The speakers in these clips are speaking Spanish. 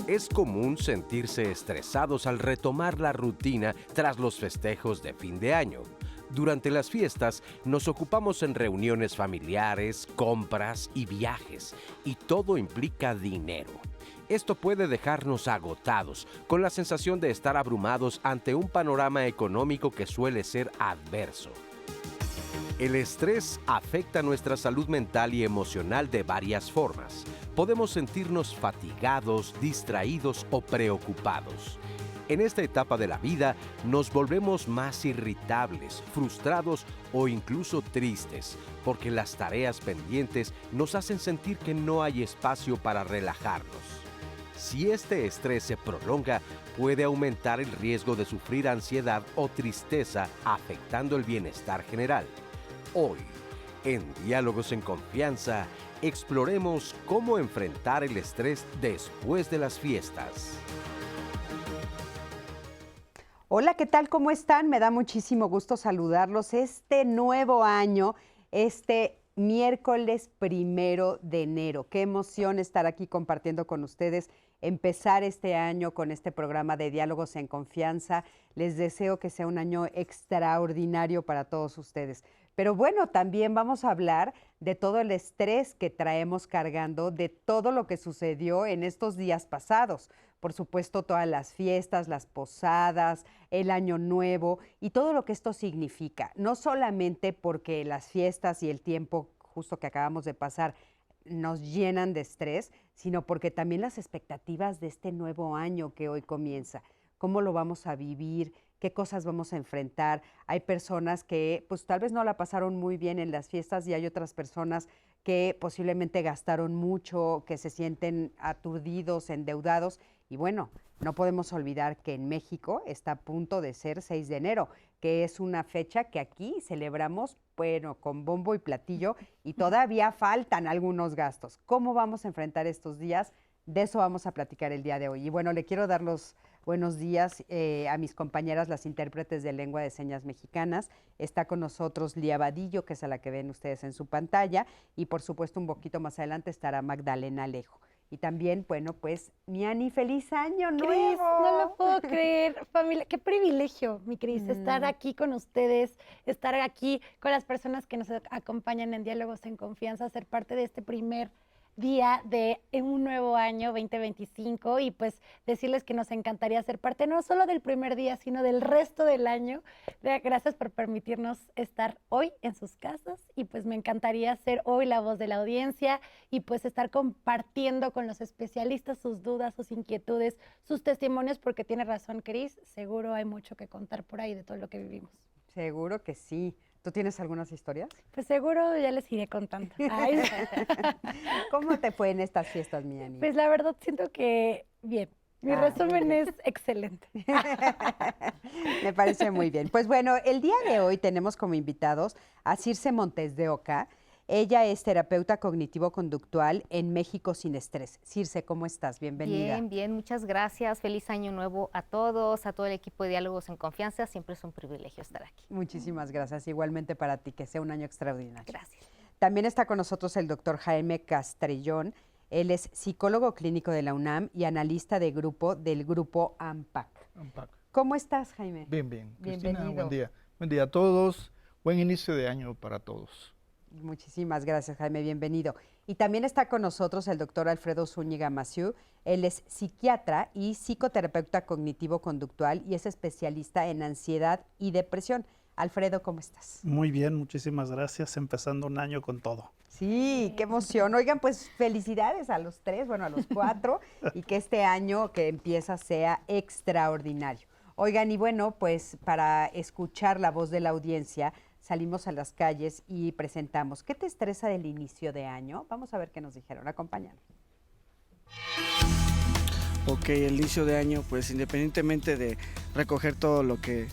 Es común sentirse estresados al retomar la rutina tras los festejos de fin de año. Durante las fiestas nos ocupamos en reuniones familiares, compras y viajes, y todo implica dinero. Esto puede dejarnos agotados, con la sensación de estar abrumados ante un panorama económico que suele ser adverso. El estrés afecta nuestra salud mental y emocional de varias formas. Podemos sentirnos fatigados, distraídos o preocupados. En esta etapa de la vida nos volvemos más irritables, frustrados o incluso tristes, porque las tareas pendientes nos hacen sentir que no hay espacio para relajarnos. Si este estrés se prolonga, puede aumentar el riesgo de sufrir ansiedad o tristeza, afectando el bienestar general. Hoy, en Diálogos en Confianza, exploremos cómo enfrentar el estrés después de las fiestas. Hola, ¿qué tal? ¿Cómo están? Me da muchísimo gusto saludarlos este nuevo año, este miércoles 1 de enero. Qué emoción estar aquí compartiendo con ustedes, empezar este año con este programa de Diálogos en Confianza. Les deseo que sea un año extraordinario para todos ustedes. Pero bueno, también vamos a hablar de todo el estrés que traemos cargando, de todo lo que sucedió en estos días pasados. Por supuesto, todas las fiestas, las posadas, el Año Nuevo y todo lo que esto significa. No solamente porque las fiestas y el tiempo justo que acabamos de pasar nos llenan de estrés, sino porque también las expectativas de este nuevo año que hoy comienza. ¿Cómo lo vamos a vivir? ¿Qué cosas vamos a enfrentar? Hay personas que pues tal vez no la pasaron muy bien en las fiestas y hay otras personas que posiblemente gastaron mucho, que se sienten aturdidos, endeudados. Y bueno, no podemos olvidar que en México está a punto de ser 6 de enero, que es una fecha que aquí celebramos, bueno, con bombo y platillo, y todavía faltan algunos gastos. ¿Cómo vamos a enfrentar estos días? De eso vamos a platicar el día de hoy. Y bueno, le quiero dar los buenos días a mis compañeras, las intérpretes de lengua de señas mexicanas. Está con nosotros Lía Vadillo, que es a la que ven ustedes en su pantalla, y por supuesto un poquito más adelante estará Magdalena Alejo. Y también, bueno, pues, mi Ani, ¡feliz año nuevo! Cris, no lo puedo creer, familia. Qué privilegio, mi Cris, estar aquí con ustedes, estar aquí con las personas que nos acompañan en Diálogos en Confianza, ser parte de este primer día de un nuevo año 2025 y pues decirles que nos encantaría ser parte no solo del primer día, sino del resto del año. Gracias por permitirnos estar hoy en sus casas y pues me encantaría ser hoy la voz de la audiencia y pues estar compartiendo con los especialistas sus dudas, sus inquietudes, sus testimonios, porque tiene razón, Cris, seguro hay mucho que contar por ahí de todo lo que vivimos. Seguro que sí. ¿Tú tienes algunas historias? Pues seguro ya les iré contando. Ay. ¿Cómo te fue en estas fiestas, mi Ani? Pues la verdad siento que bien. Mi resumen es excelente. Me parece muy bien. Pues bueno, el día de hoy tenemos como invitados a Circe Montes de Oca. Ella es terapeuta cognitivo-conductual en México Sin Estrés. Circe, ¿cómo estás? Bienvenida. Bien, bien, muchas gracias. Feliz año nuevo a todos, a todo el equipo de Diálogos en Confianza. Siempre es un privilegio estar aquí. Muchísimas gracias. Igualmente para ti, que sea un año extraordinario. Gracias. También está con nosotros el doctor Jaime Castrellón. Él es psicólogo clínico de la UNAM y analista de grupo del grupo AMPAC. ¿Cómo estás, Jaime? Bien, bien. Bienvenido. Cristina, buen día. Buen día a todos. Buen inicio de año para todos. Muchísimas gracias, Jaime, bienvenido. Y también está con nosotros el doctor Alfredo Zúñiga Massieu. Él es psiquiatra y psicoterapeuta cognitivo-conductual y es especialista en ansiedad y depresión. Alfredo, ¿cómo estás? Muy bien, muchísimas gracias. Empezando un año con todo. Sí, qué emoción. Oigan, pues felicidades a los 3, bueno, a los 4, y que este año que empieza sea extraordinario. Oigan, y bueno, pues para escuchar la voz de la audiencia, salimos a las calles y presentamos ¿Qué te estresa del inicio de año? Vamos a ver qué nos dijeron. Acompáñanos. Ok, el inicio de año, pues independientemente de recoger todo lo que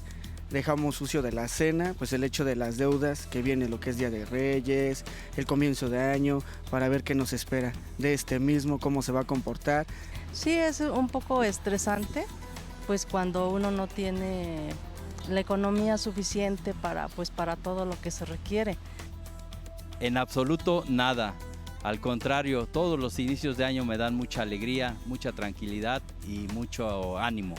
dejamos sucio de la cena, pues el hecho de las deudas, que viene lo que es Día de Reyes, el comienzo de año, para ver qué nos espera de este mismo, cómo se va a comportar. Sí, es un poco estresante, pues cuando uno no tiene la economía suficiente para todo lo que se requiere. En absoluto nada. Al contrario, todos los inicios de año me dan mucha alegría, mucha tranquilidad y mucho ánimo.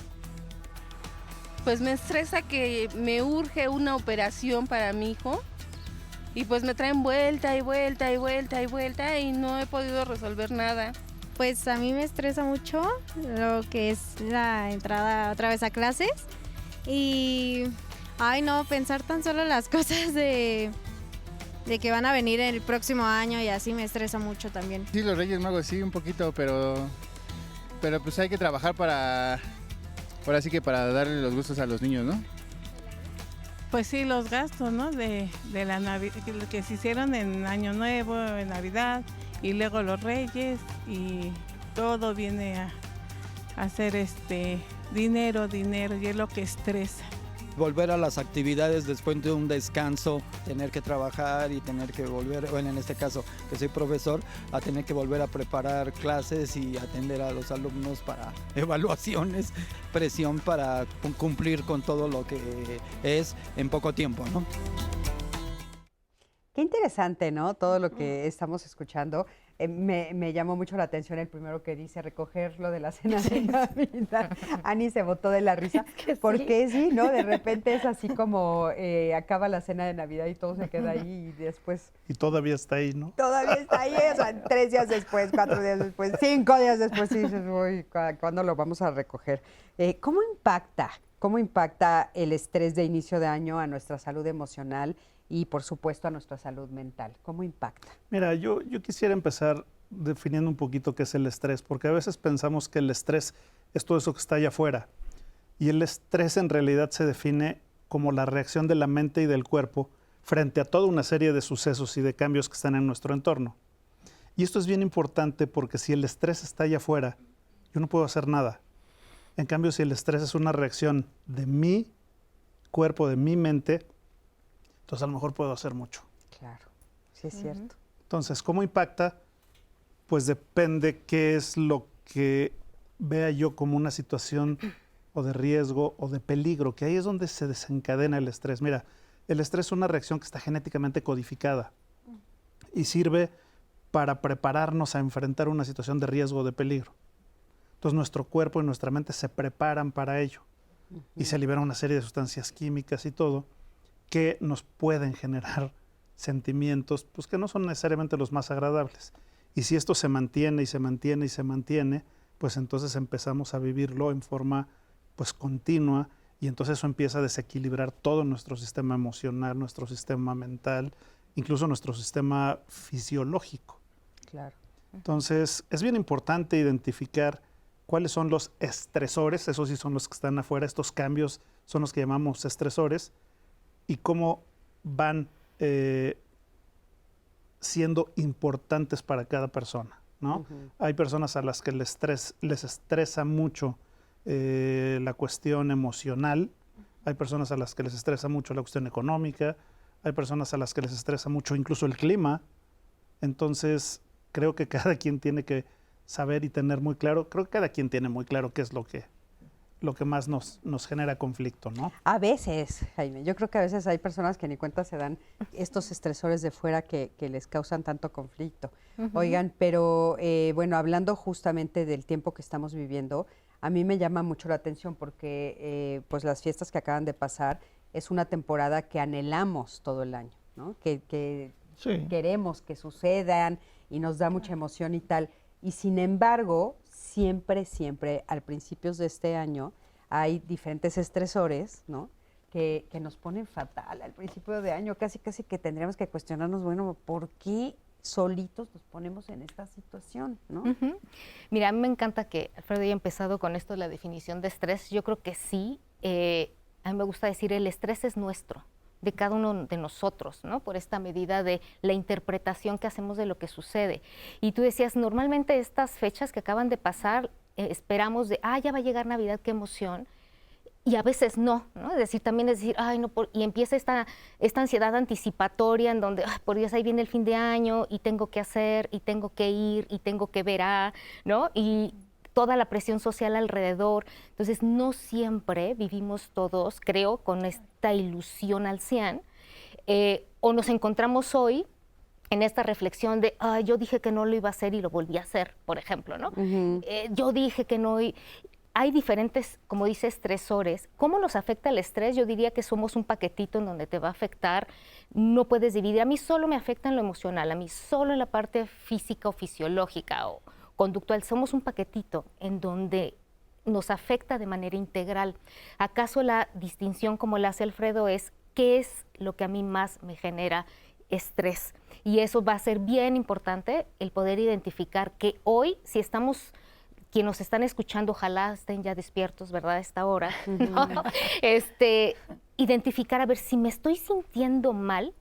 Pues me estresa que me urge una operación para mi hijo y pues me traen vuelta y vuelta y vuelta y vuelta y no he podido resolver nada. Pues a mí me estresa mucho lo que es la entrada otra vez a clases y, ay no, pensar tan solo las cosas de que van a venir el próximo año y así me estresa mucho también. Sí, los Reyes Magos sí, un poquito, pero pues hay que trabajar ahora sí que para darle los gustos a los niños, ¿no? Pues sí, los gastos, ¿no? De la Navidad, que se hicieron en Año Nuevo, en Navidad, y luego los Reyes, y todo viene a ser dinero, y es lo que estresa. Volver a las actividades después de un descanso, tener que trabajar y tener que volver, bueno, en este caso que soy profesor, a tener que volver a preparar clases y atender a los alumnos para evaluaciones, presión para cumplir con todo lo que es en poco tiempo, ¿no? Qué interesante, ¿no? Todo lo que estamos escuchando. Me llamó mucho la atención el primero que dice recoger lo de la cena de Navidad. Ani se botó de la risa, porque sí, ¿no? De repente es así como acaba la cena de Navidad y todo se queda ahí y después... Y todavía está ahí, ¿no? Todavía está ahí, o sea, 3 días después, 4 días después, 5 días después, y dices, uy, ¿cuándo lo vamos a recoger? ¿Cómo impacta el estrés de inicio de año a nuestra salud emocional y, por supuesto, a nuestra salud mental? ¿Cómo impacta? Mira, yo quisiera empezar definiendo un poquito qué es el estrés, porque a veces pensamos que el estrés es todo eso que está allá afuera. Y el estrés en realidad se define como la reacción de la mente y del cuerpo frente a toda una serie de sucesos y de cambios que están en nuestro entorno. Y esto es bien importante porque si el estrés está allá afuera, yo no puedo hacer nada. En cambio, si el estrés es una reacción de mi cuerpo, de mi mente, entonces a lo mejor puedo hacer mucho. Claro, sí es cierto. Entonces, ¿cómo impacta? Pues depende qué es lo que vea yo como una situación o de riesgo o de peligro, que ahí es donde se desencadena el estrés. Mira, el estrés es una reacción que está genéticamente codificada y sirve para prepararnos a enfrentar una situación de riesgo o de peligro. Entonces, nuestro cuerpo y nuestra mente se preparan para ello y se liberan una serie de sustancias químicas y todo que nos pueden generar sentimientos pues, que no son necesariamente los más agradables. Y si esto se mantiene y se mantiene y se mantiene, pues entonces empezamos a vivirlo en forma pues, continua y entonces eso empieza a desequilibrar todo nuestro sistema emocional, nuestro sistema mental, incluso nuestro sistema fisiológico. Claro. Entonces, es bien importante identificar cuáles son los estresores, esos sí son los que están afuera, estos cambios son los que llamamos estresores, y cómo van siendo importantes para cada persona, ¿no? Hay personas a las que les estresa mucho la cuestión emocional, hay personas a las que les estresa mucho la cuestión económica, hay personas a las que les estresa mucho incluso el clima. Entonces, creo que cada quien tiene que saber y tener muy claro, creo que cada quien tiene muy claro qué es lo que más nos genera conflicto, ¿no? A veces, Jaime, yo creo que a veces hay personas que ni cuenta se dan estos estresores de fuera que les causan tanto conflicto. Oigan, pero bueno, hablando justamente del tiempo que estamos viviendo, a mí me llama mucho la atención porque pues las fiestas que acaban de pasar es una temporada que anhelamos todo el año, ¿no? Que sí, queremos que sucedan y nos da mucha emoción y tal. Y sin embargo, siempre, al principios de este año, hay diferentes estresores, ¿no? Que nos ponen fatal al principio de año. Casi que tendríamos que cuestionarnos, bueno, ¿por qué solitos nos ponemos en esta situación, ¿no? Mira, a mí me encanta que Alfredo haya empezado con esto, la definición de estrés. Yo creo que sí. A mí me gusta decir, el estrés es nuestro, de cada uno de nosotros, ¿no? Por esta medida de la interpretación que hacemos de lo que sucede. Y tú decías, normalmente estas fechas que acaban de pasar, esperamos de, ya va a llegar Navidad, qué emoción. Y a veces no, ¿no? Es decir, también es decir, no, y empieza esta ansiedad anticipatoria en donde, por Dios, ahí viene el fin de año y tengo que hacer, y tengo que ir, y tengo que ver ¿no? Y toda la presión social alrededor. Entonces, no siempre vivimos todos, creo, con esta ilusión al 100. O nos encontramos hoy en esta reflexión de, yo dije que no lo iba a hacer y lo volví a hacer, por ejemplo, ¿no? Yo dije que no. Hay diferentes, como dice, estresores. ¿Cómo nos afecta el estrés? Yo diría que somos un paquetito en donde te va a afectar. No puedes dividir. A mí solo me afecta en lo emocional, a mí solo en la parte física o fisiológica o conductual. Somos un paquetito en donde nos afecta de manera integral. ¿Acaso la distinción, como la hace Alfredo, es qué es lo que a mí más me genera estrés? Y eso va a ser bien importante, el poder identificar que hoy, si estamos... Quienes nos están escuchando, ojalá estén ya despiertos, ¿verdad? A esta hora, ¿no? Identificar, a ver, si me estoy sintiendo mal,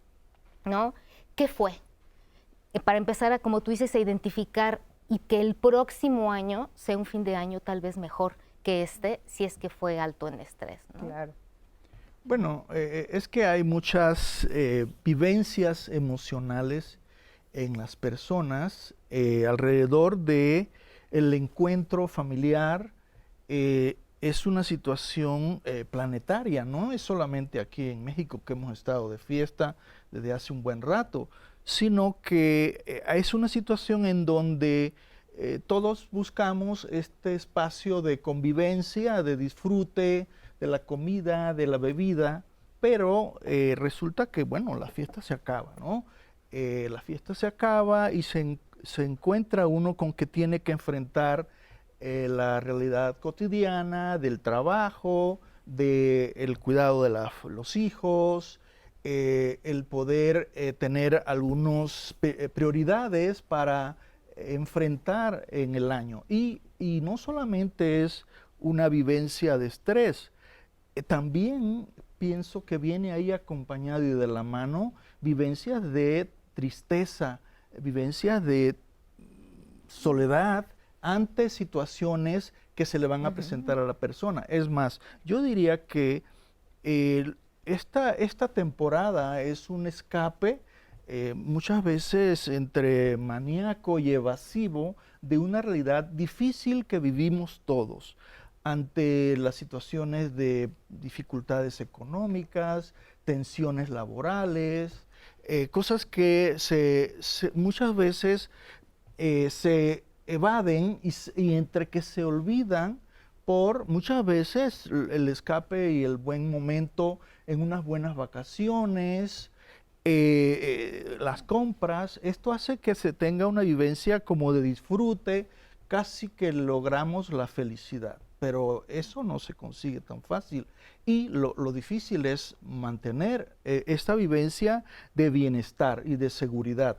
¿no? ¿Qué fue? Para empezar a, como tú dices, a identificar y que el próximo año sea un fin de año tal vez mejor que este, si es que fue alto en estrés, ¿no? Claro. Bueno, es que hay muchas vivencias emocionales en las personas alrededor de el encuentro familiar. Es una situación planetaria, no es solamente aquí en México que hemos estado de fiesta desde hace un buen rato, sino que es una situación en donde todos buscamos este espacio de convivencia, de disfrute, de la comida, de la bebida, pero resulta que, bueno, la fiesta se acaba, ¿no? La fiesta se acaba y se encuentra uno con que tiene que enfrentar la realidad cotidiana del trabajo, del cuidado de los hijos, el poder tener algunas prioridades para enfrentar en el año. Y no solamente es una vivencia de estrés, también pienso que viene ahí acompañado y de la mano vivencias de tristeza, vivencias de soledad ante situaciones que se le van a presentar a la persona. Es más, yo diría que esta temporada es un escape muchas veces entre maníaco y evasivo de una realidad difícil que vivimos todos ante las situaciones de dificultades económicas, tensiones laborales, cosas que muchas veces se evaden y entre que se olvidan por muchas veces el escape y el buen momento en unas buenas vacaciones, las compras. Esto hace que se tenga una vivencia como de disfrute, casi que logramos la felicidad, pero eso no se consigue tan fácil y lo difícil es mantener esta vivencia de bienestar y de seguridad.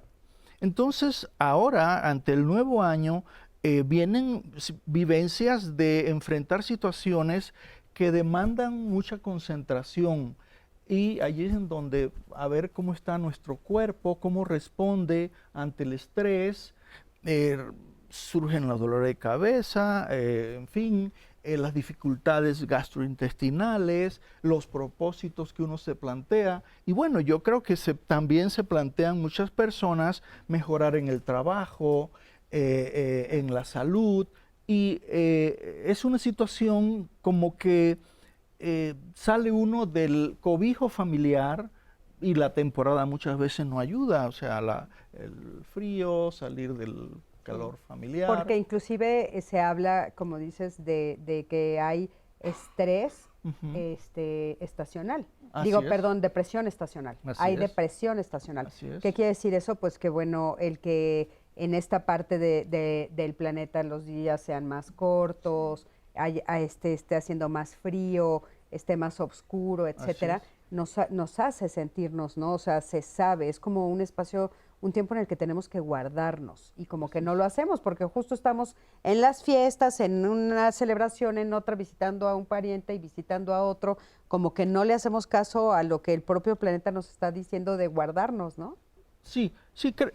Entonces ahora, ante el nuevo año, vienen vivencias de enfrentar situaciones que demandan mucha concentración y allí es en donde a ver cómo está nuestro cuerpo, cómo responde ante el estrés, surgen los dolores de cabeza, en fin, las dificultades gastrointestinales, los propósitos que uno se plantea. Y bueno, yo creo que también se plantean muchas personas mejorar en el trabajo, en la salud, y es una situación como que sale uno del cobijo familiar y la temporada muchas veces no ayuda, o sea, el frío, salir del calor familiar. Porque inclusive se habla, como dices, de que hay estrés estacional. Depresión estacional. Hay depresión estacional. ¿Qué quiere decir eso? Pues que bueno, el que en esta parte del planeta los días sean más cortos, esté haciendo más frío, esté más oscuro, etcétera, nos hace sentirnos, ¿no? O sea, se sabe, es como un espacio, un tiempo en el que tenemos que guardarnos y como que no lo hacemos porque justo estamos en las fiestas, en una celebración, en otra, visitando a un pariente y visitando a otro, como que no le hacemos caso a lo que el propio planeta nos está diciendo de guardarnos, ¿no? Sí,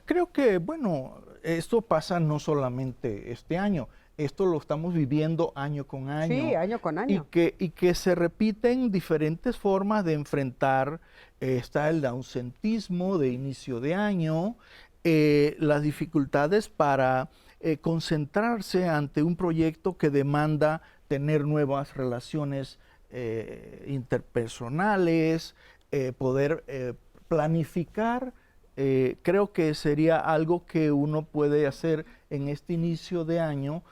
creo que, bueno, esto pasa no solamente este año, esto lo estamos viviendo año con año. Sí, año con año. Y que se repiten diferentes formas de enfrentar, está el ausentismo de inicio de año, las dificultades para concentrarse ante un proyecto que demanda tener nuevas relaciones interpersonales, poder planificar creo que sería algo que uno puede hacer en este inicio de año,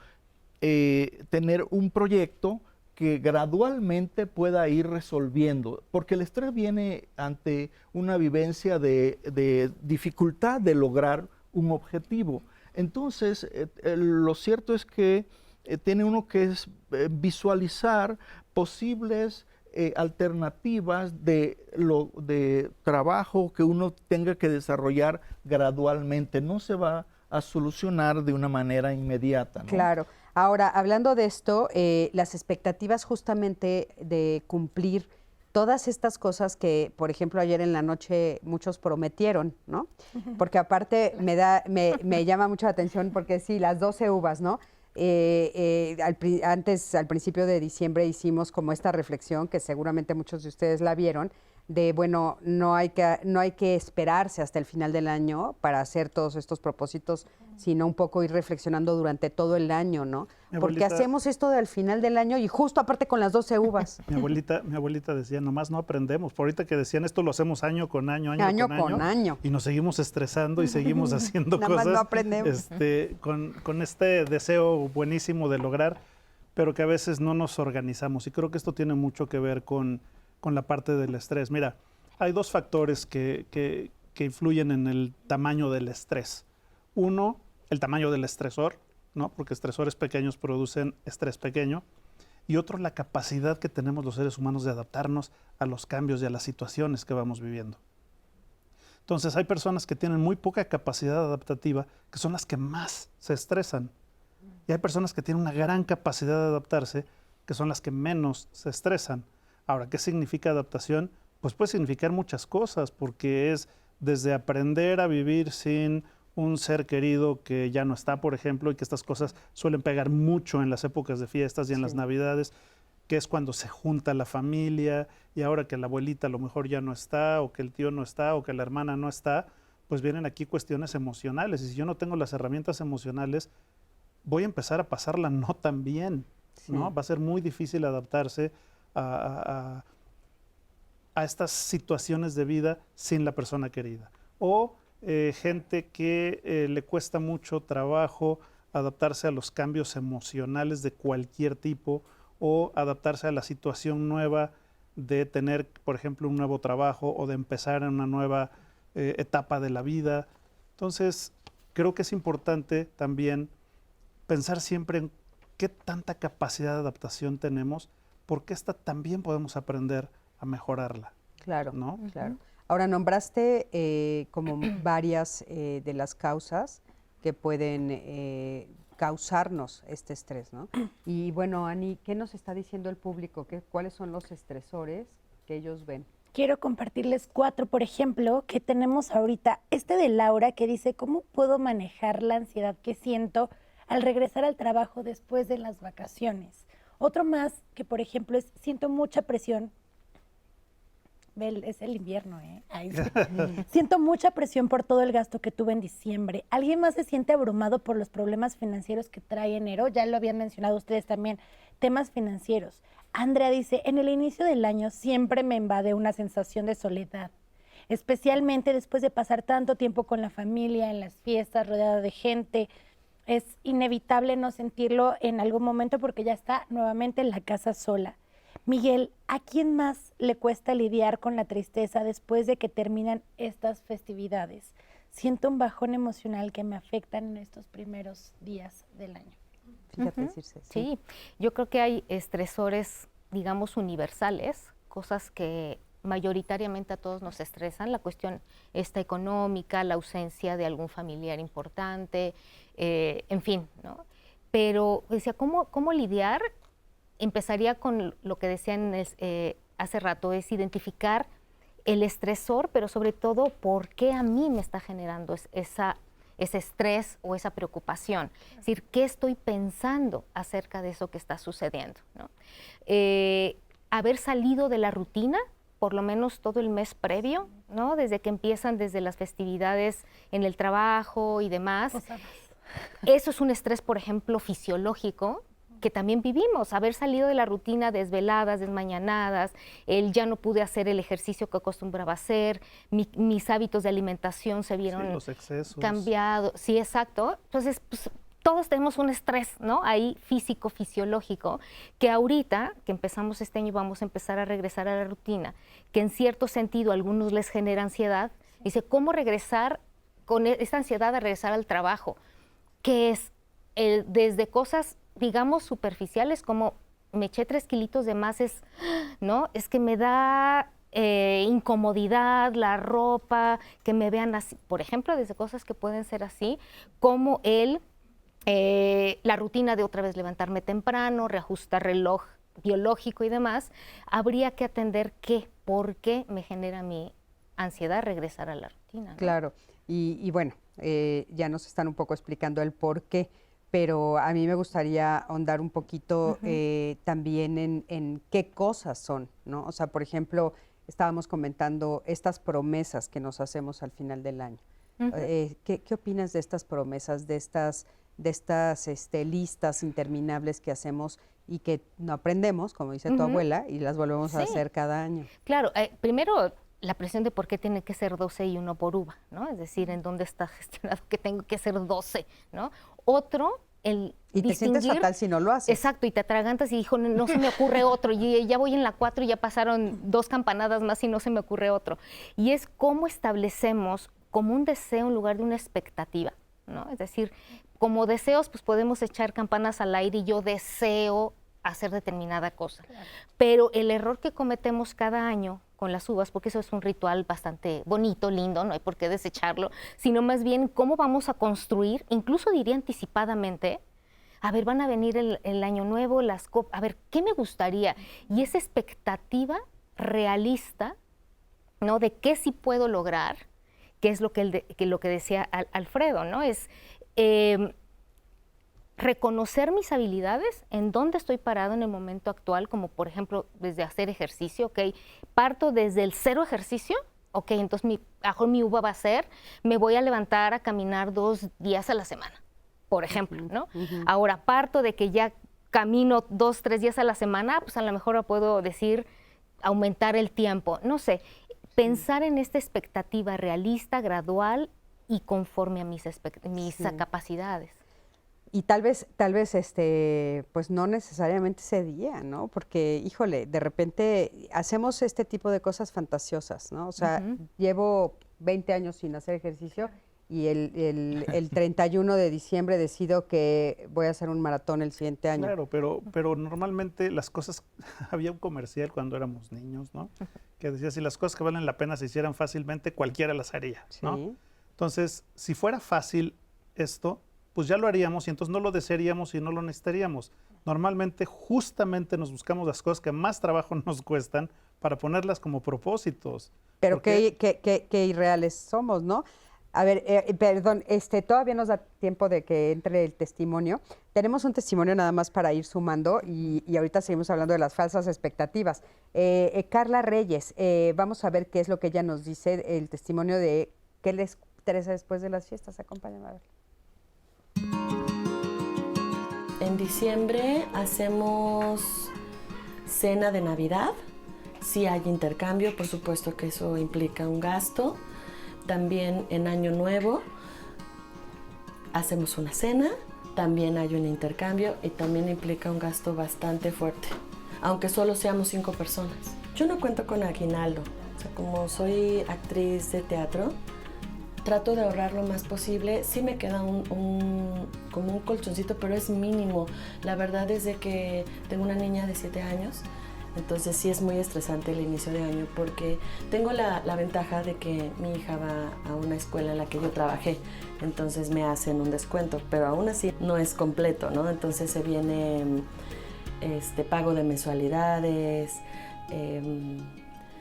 tener un proyecto que gradualmente pueda ir resolviendo, porque el estrés viene ante una vivencia de dificultad de lograr un objetivo. Entonces, lo cierto es que tiene uno que visualizar posibles alternativas de trabajo que uno tenga que desarrollar gradualmente. No se va a solucionar de una manera inmediata, ¿no? Claro. Ahora, hablando de esto, las expectativas justamente de cumplir todas estas cosas que, por ejemplo, ayer en la noche muchos prometieron, ¿no? Porque aparte me llama mucho la atención porque sí, las 12 uvas, ¿no? Al principio de diciembre hicimos como esta reflexión, que seguramente muchos de ustedes la vieron, de, bueno, no hay que esperarse hasta el final del año para hacer todos estos propósitos, sino un poco ir reflexionando durante todo el año, ¿no? Porque hacemos esto al final del año y justo aparte con las 12 uvas. Mi abuelita decía, nomás no aprendemos. Por ahorita que decían esto lo hacemos año con año, y nos seguimos estresando y seguimos haciendo cosas no aprendemos. Con este deseo buenísimo de lograr, pero que a veces no nos organizamos. Y creo que esto tiene mucho que ver con la parte del estrés. Mira, hay dos factores que influyen en el tamaño del estrés. Uno, el tamaño del estresor, ¿no? Porque estresores pequeños producen estrés pequeño. Y otro, la capacidad que tenemos los seres humanos de adaptarnos a los cambios y a las situaciones que vamos viviendo. Entonces, hay personas que tienen muy poca capacidad adaptativa, que son las que más se estresan. Y hay personas que tienen una gran capacidad de adaptarse, que son las que menos se estresan. Ahora, ¿qué significa adaptación? Pues puede significar muchas cosas, porque es desde aprender a vivir sin un ser querido que ya no está, por ejemplo, y que estas cosas suelen pegar mucho en las épocas de fiestas y en las Navidades, que es cuando se junta la familia, y ahora que la abuelita a lo mejor ya no está, o que el tío no está, o que la hermana no está, pues vienen aquí cuestiones emocionales. Y si yo no tengo las herramientas emocionales, voy a empezar a pasarla no tan bien, ¿no? Va a ser muy difícil adaptarse a estas situaciones de vida sin la persona querida. O gente que le cuesta mucho trabajo adaptarse a los cambios emocionales de cualquier tipo, o adaptarse a la situación nueva de tener, por ejemplo, un nuevo trabajo o de empezar en una nueva etapa de la vida. Entonces, creo que es importante también pensar siempre en qué tanta capacidad de adaptación tenemos, porque esta también podemos aprender a mejorarla. Claro, ¿no? Claro. Ahora, nombraste como varias de las causas que pueden causarnos este estrés, ¿no? Y bueno, Ani, ¿qué nos está diciendo el público? ¿Cuáles son los estresores que ellos ven? Quiero compartirles 4, por ejemplo, que tenemos ahorita. Este de Laura, que dice, ¿cómo puedo manejar la ansiedad que siento al regresar al trabajo después de las vacaciones? Otro más, que por ejemplo es, siento mucha presión. Es el invierno, ¿eh? Ay, sí. Siento mucha presión por todo el gasto que tuve en diciembre. ¿Alguien más se siente abrumado por los problemas financieros que trae enero? Ya lo habían mencionado ustedes también, temas financieros. Andrea dice, en el inicio del año siempre me invade una sensación de soledad, especialmente después de pasar tanto tiempo con la familia, en las fiestas, rodeada de gente. Es inevitable no sentirlo en algún momento porque ya está nuevamente en la casa sola. Miguel, ¿a quién más le cuesta lidiar con la tristeza después de que terminan estas festividades? Siento un bajón emocional que me afectan en estos primeros días del año. Fíjate, Circe, sí, yo creo que hay estresores, digamos, universales, cosas que mayoritariamente a todos nos estresan, la cuestión esta económica, la ausencia de algún familiar importante, en fin, ¿no? Pero decía, ¿cómo lidiar? Empezaría con lo que decían hace rato, es identificar el estresor, pero sobre todo por qué a mí me está generando ese estrés o esa preocupación. Es decir, ¿qué estoy pensando acerca de eso que está sucediendo, ¿no? Haber salido de la rutina, por lo menos todo el mes previo, ¿no? Desde que empiezan, desde las festividades en el trabajo y demás. Eso es un estrés, por ejemplo, fisiológico, que también vivimos, haber salido de la rutina, desveladas, desmañanadas, el ya no pude hacer el ejercicio que acostumbraba a hacer, mis hábitos de alimentación se vieron los excesos cambiados. Sí, exacto. Entonces, pues, todos tenemos un estrés, ¿no? Ahí físico, fisiológico, que ahorita que empezamos este año vamos a empezar a regresar a la rutina, que en cierto sentido a algunos les genera ansiedad. Dice, ¿cómo regresar con esta ansiedad a regresar al trabajo? Que es desde cosas, digamos, superficiales, como me eché 3 kilitos de más, ¿no? Es que me da incomodidad la ropa, que me vean así. Por ejemplo, desde cosas que pueden ser así, como la rutina de otra vez levantarme temprano, reajustar reloj biológico y demás, habría que atender por qué me genera mi ansiedad regresar a la rutina, ¿no? Claro, y bueno, ya nos están un poco explicando el por qué, pero a mí me gustaría ahondar un poquito también en qué cosas son, ¿no? O sea, por ejemplo, estábamos comentando estas promesas que nos hacemos al final del año. ¿Qué opinas de estas promesas, de estas listas interminables que hacemos y que no aprendemos, como dice tu abuela, y las volvemos a hacer cada año? Claro, primero la presión de por qué tiene que ser 12 y 1 por uva, ¿no? Es decir, ¿en dónde está gestionado que tengo que ser 12, ¿no? Otro, y te sientes fatal si no lo haces. Exacto, y te atragantas y dijo, no se me ocurre otro, y ya voy en la 4 y ya pasaron 2 campanadas más y no se me ocurre otro. Y es cómo establecemos como un deseo en lugar de una expectativa, ¿no? Es decir, como deseos, pues podemos echar campanas al aire y yo deseo hacer determinada cosa. Claro. Pero el error que cometemos cada año con las uvas, porque eso es un ritual bastante bonito, lindo, no hay por qué desecharlo, sino más bien cómo vamos a construir, incluso diría anticipadamente, a ver, van a venir el año nuevo, a ver, ¿qué me gustaría? Y esa expectativa realista, ¿no? De qué sí puedo lograr, que es lo que decía Alfredo, ¿no? Es reconocer mis habilidades, en dónde estoy parado en el momento actual, como por ejemplo desde hacer ejercicio, ¿ok? Parto desde el 0 ejercicio, ¿ok? Entonces mi uva va a ser, me voy a levantar a caminar 2 días a la semana, por ejemplo, ¿no? Ahora parto de que ya camino 2, 3 días a la semana, pues a lo mejor puedo decir aumentar el tiempo, no sé, pensar en esta expectativa realista, gradual y conforme a mis capacidades. Y tal vez, pues no necesariamente ese día, ¿no? Porque, híjole, de repente hacemos este tipo de cosas fantasiosas, ¿no? O sea, llevo 20 años sin hacer ejercicio y el 31 de diciembre decido que voy a hacer un maratón el siguiente año. Claro, pero normalmente las cosas, había un comercial cuando éramos niños, ¿no? Que decía, si las cosas que valen la pena se hicieran fácilmente, cualquiera las haría, ¿no? Sí. Entonces, si fuera fácil esto, pues ya lo haríamos y entonces no lo desearíamos y no lo necesitaríamos. Normalmente, justamente nos buscamos las cosas que más trabajo nos cuestan para ponerlas como propósitos. Pero qué irreales somos, ¿no? A ver, perdón, todavía nos da tiempo de que entre el testimonio. Tenemos un testimonio nada más para ir sumando y ahorita seguimos hablando de las falsas expectativas. Carla Reyes, vamos a ver qué es lo que ella nos dice, el testimonio de qué les interesa después de las fiestas. Acompáñame a ver. En diciembre hacemos cena de Navidad. Sí hay intercambio, por supuesto que eso implica un gasto. También en Año Nuevo hacemos una cena, también hay un intercambio y también implica un gasto bastante fuerte, aunque solo seamos 5 personas. Yo no cuento con aguinaldo, o sea, como soy actriz de teatro, trato de ahorrar lo más posible. Sí me queda como un colchoncito, pero es mínimo. La verdad es de que tengo una niña de 7 años, entonces sí es muy estresante el inicio de año porque tengo la ventaja de que mi hija va a una escuela en la que yo trabajé, entonces me hacen un descuento, pero aún así no es completo, ¿no? Entonces se viene pago de mensualidades,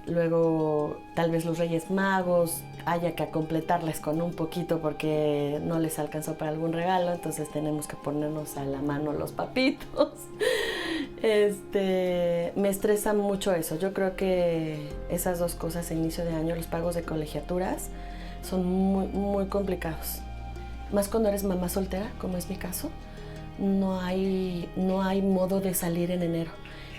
luego tal vez los Reyes Magos haya que completarles con un poquito porque no les alcanzó para algún regalo, entonces tenemos que ponernos a la mano los papitos. Me estresa mucho eso. Yo creo que esas dos cosas a inicio de año, los pagos de colegiaturas, son muy, muy complicados. Más cuando eres mamá soltera, como es mi caso, no hay modo de salir en enero.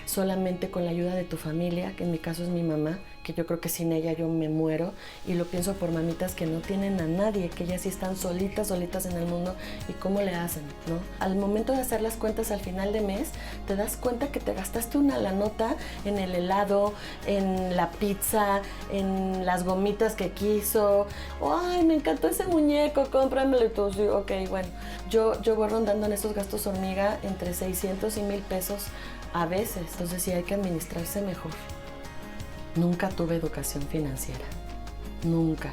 Solamente con la ayuda de tu familia, que en mi caso es mi mamá, que yo creo que sin ella yo me muero, y lo pienso por mamitas que no tienen a nadie, que ellas sí están solitas en el mundo, y cómo le hacen, ¿no? Al momento de hacer las cuentas al final de mes, te das cuenta que te gastaste una lanota en el helado, en la pizza, en las gomitas que quiso. ¡Ay, me encantó ese muñeco, cómpramelo! Y tú, sí, ok, bueno. Yo voy rondando en esos gastos hormiga entre 600 y 1,000 pesos a veces, entonces sí hay que administrarse mejor. Nunca tuve educación financiera, nunca.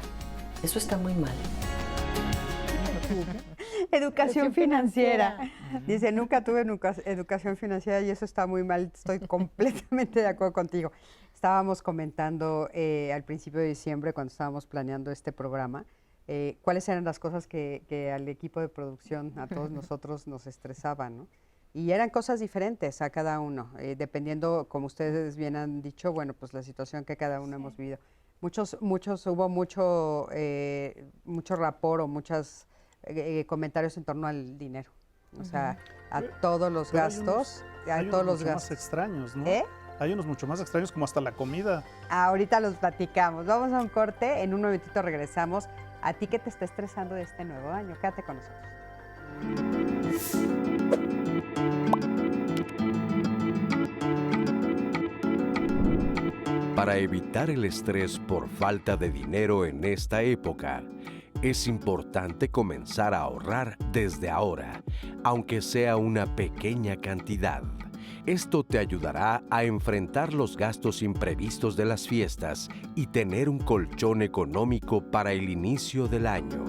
Eso está muy mal. Educación financiera. Dice, nunca tuve educación financiera y eso está muy mal. Estoy completamente de acuerdo contigo. Estábamos comentando al principio de diciembre, cuando estábamos planeando este programa, cuáles eran las cosas que al equipo de producción, a todos nosotros, nos estresaban, ¿no? Y eran cosas diferentes a cada uno, dependiendo, como ustedes bien han dicho, bueno, pues la situación que cada uno hemos vivido. Hubo mucho rapor o muchos comentarios en torno al dinero. O sea, a todos los gastos. Hay unos mucho más extraños, ¿no? Hay unos mucho más extraños, como hasta la comida. Ahorita los platicamos. Vamos a un corte, en un momentito regresamos. ¿A ti qué te está estresando de este nuevo año? Quédate con nosotros. Para evitar el estrés por falta de dinero en esta época, es importante comenzar a ahorrar desde ahora, aunque sea una pequeña cantidad. Esto te ayudará a enfrentar los gastos imprevistos de las fiestas y tener un colchón económico para el inicio del año.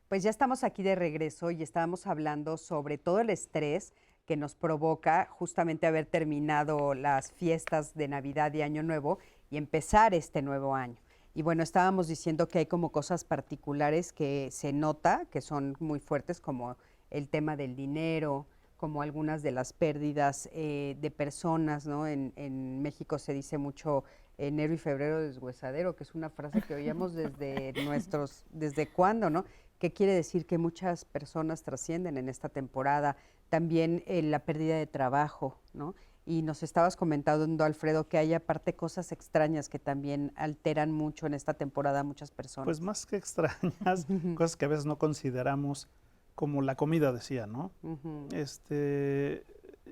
Pues ya estamos aquí de regreso y estábamos hablando sobre todo el estrés que nos provoca justamente haber terminado las fiestas de Navidad y Año Nuevo y empezar este nuevo año. Y bueno, estábamos diciendo que hay como cosas particulares que se nota, que son muy fuertes, como el tema del dinero, como algunas de las pérdidas de personas, ¿no? En México se dice mucho enero y febrero deshuesadero, que es una frase que oíamos ¿desde cuándo, no? ¿Qué quiere decir? Que muchas personas trascienden en esta temporada. También la pérdida de trabajo, ¿no? Y nos estabas comentando, Alfredo, que hay aparte cosas extrañas que también alteran mucho en esta temporada a muchas personas. Pues más que extrañas, cosas que a veces no consideramos, como la comida, decía, ¿no?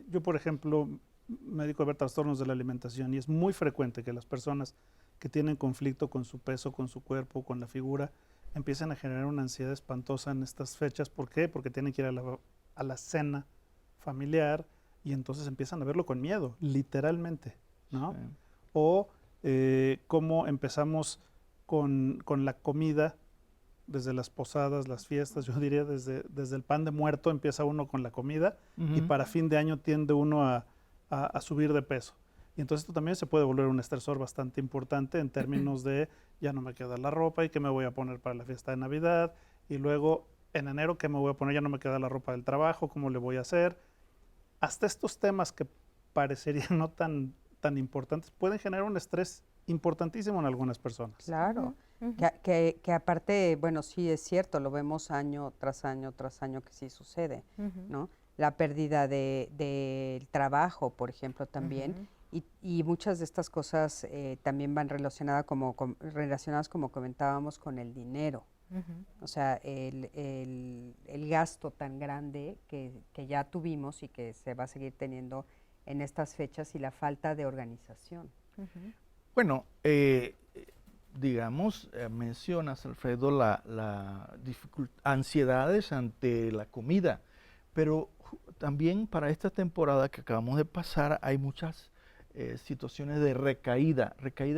Yo, por ejemplo, me dedico a ver trastornos de la alimentación y es muy frecuente que las personas que tienen conflicto con su peso, con su cuerpo, con la figura, empiezan a generar una ansiedad espantosa en estas fechas. ¿Por qué? Porque tienen que ir a la cena familiar y entonces empiezan a verlo con miedo, literalmente, ¿no? Sí. O cómo empezamos con la comida, desde las posadas, las fiestas, yo diría desde el pan de muerto empieza uno con la comida y para fin de año tiende uno a subir de peso. Y entonces esto también se puede volver un estresor bastante importante en términos de ya no me queda la ropa y qué me voy a poner para la fiesta de Navidad, y luego en enero qué me voy a poner, ya no me queda la ropa del trabajo, cómo le voy a hacer. Hasta estos temas que parecerían no tan importantes pueden generar un estrés importantísimo en algunas personas. Claro, que aparte, bueno, sí es cierto, lo vemos año tras año que sí sucede, ¿no? La pérdida del trabajo, por ejemplo, también. Y muchas de estas cosas también van relacionadas, como comentábamos, con el dinero. O sea, el gasto tan grande que ya tuvimos y que se va a seguir teniendo en estas fechas y la falta de organización. Bueno, digamos, mencionas, Alfredo, ansiedades ante la comida, pero también para esta temporada que acabamos de pasar hay muchas situaciones de recaída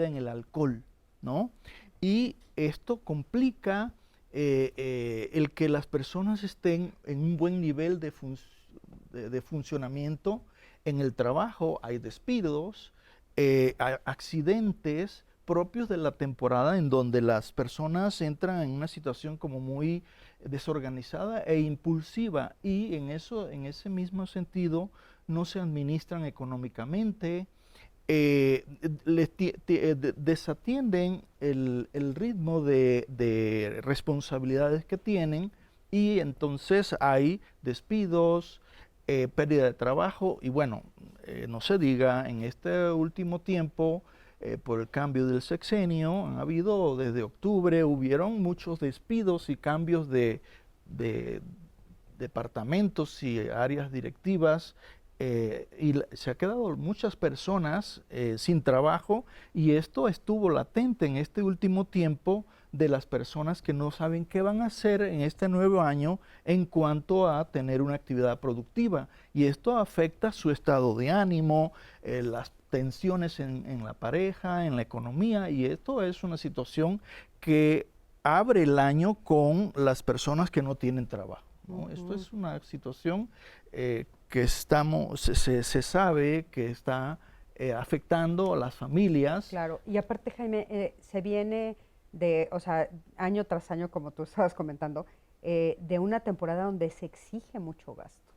en el alcohol, ¿no? Y esto complica el que las personas estén en un buen nivel de funcionamiento en el trabajo. Hay despidos, hay accidentes propios de la temporada en donde las personas entran en una situación como muy desorganizada e impulsiva, y en ese mismo sentido no se administran económicamente, desatienden el ritmo de responsabilidades que tienen y entonces hay despidos, pérdida de trabajo y bueno, no se diga, en este último tiempo, por el cambio del sexenio, han habido desde octubre, hubieron muchos despidos y cambios de departamentos y áreas directivas se ha quedado muchas personas sin trabajo y esto estuvo latente en este último tiempo de las personas que no saben qué van a hacer en este nuevo año en cuanto a tener una actividad productiva y esto afecta su estado de ánimo, las tensiones en la pareja, en la economía y esto es una situación que abre el año con las personas que no tienen trabajo, ¿no? Esto es una situación que se sabe que está afectando a las familias. Claro, y aparte, Jaime, se viene de, o sea, año tras año, como tú estabas comentando, de una temporada donde se exige mucho gasto.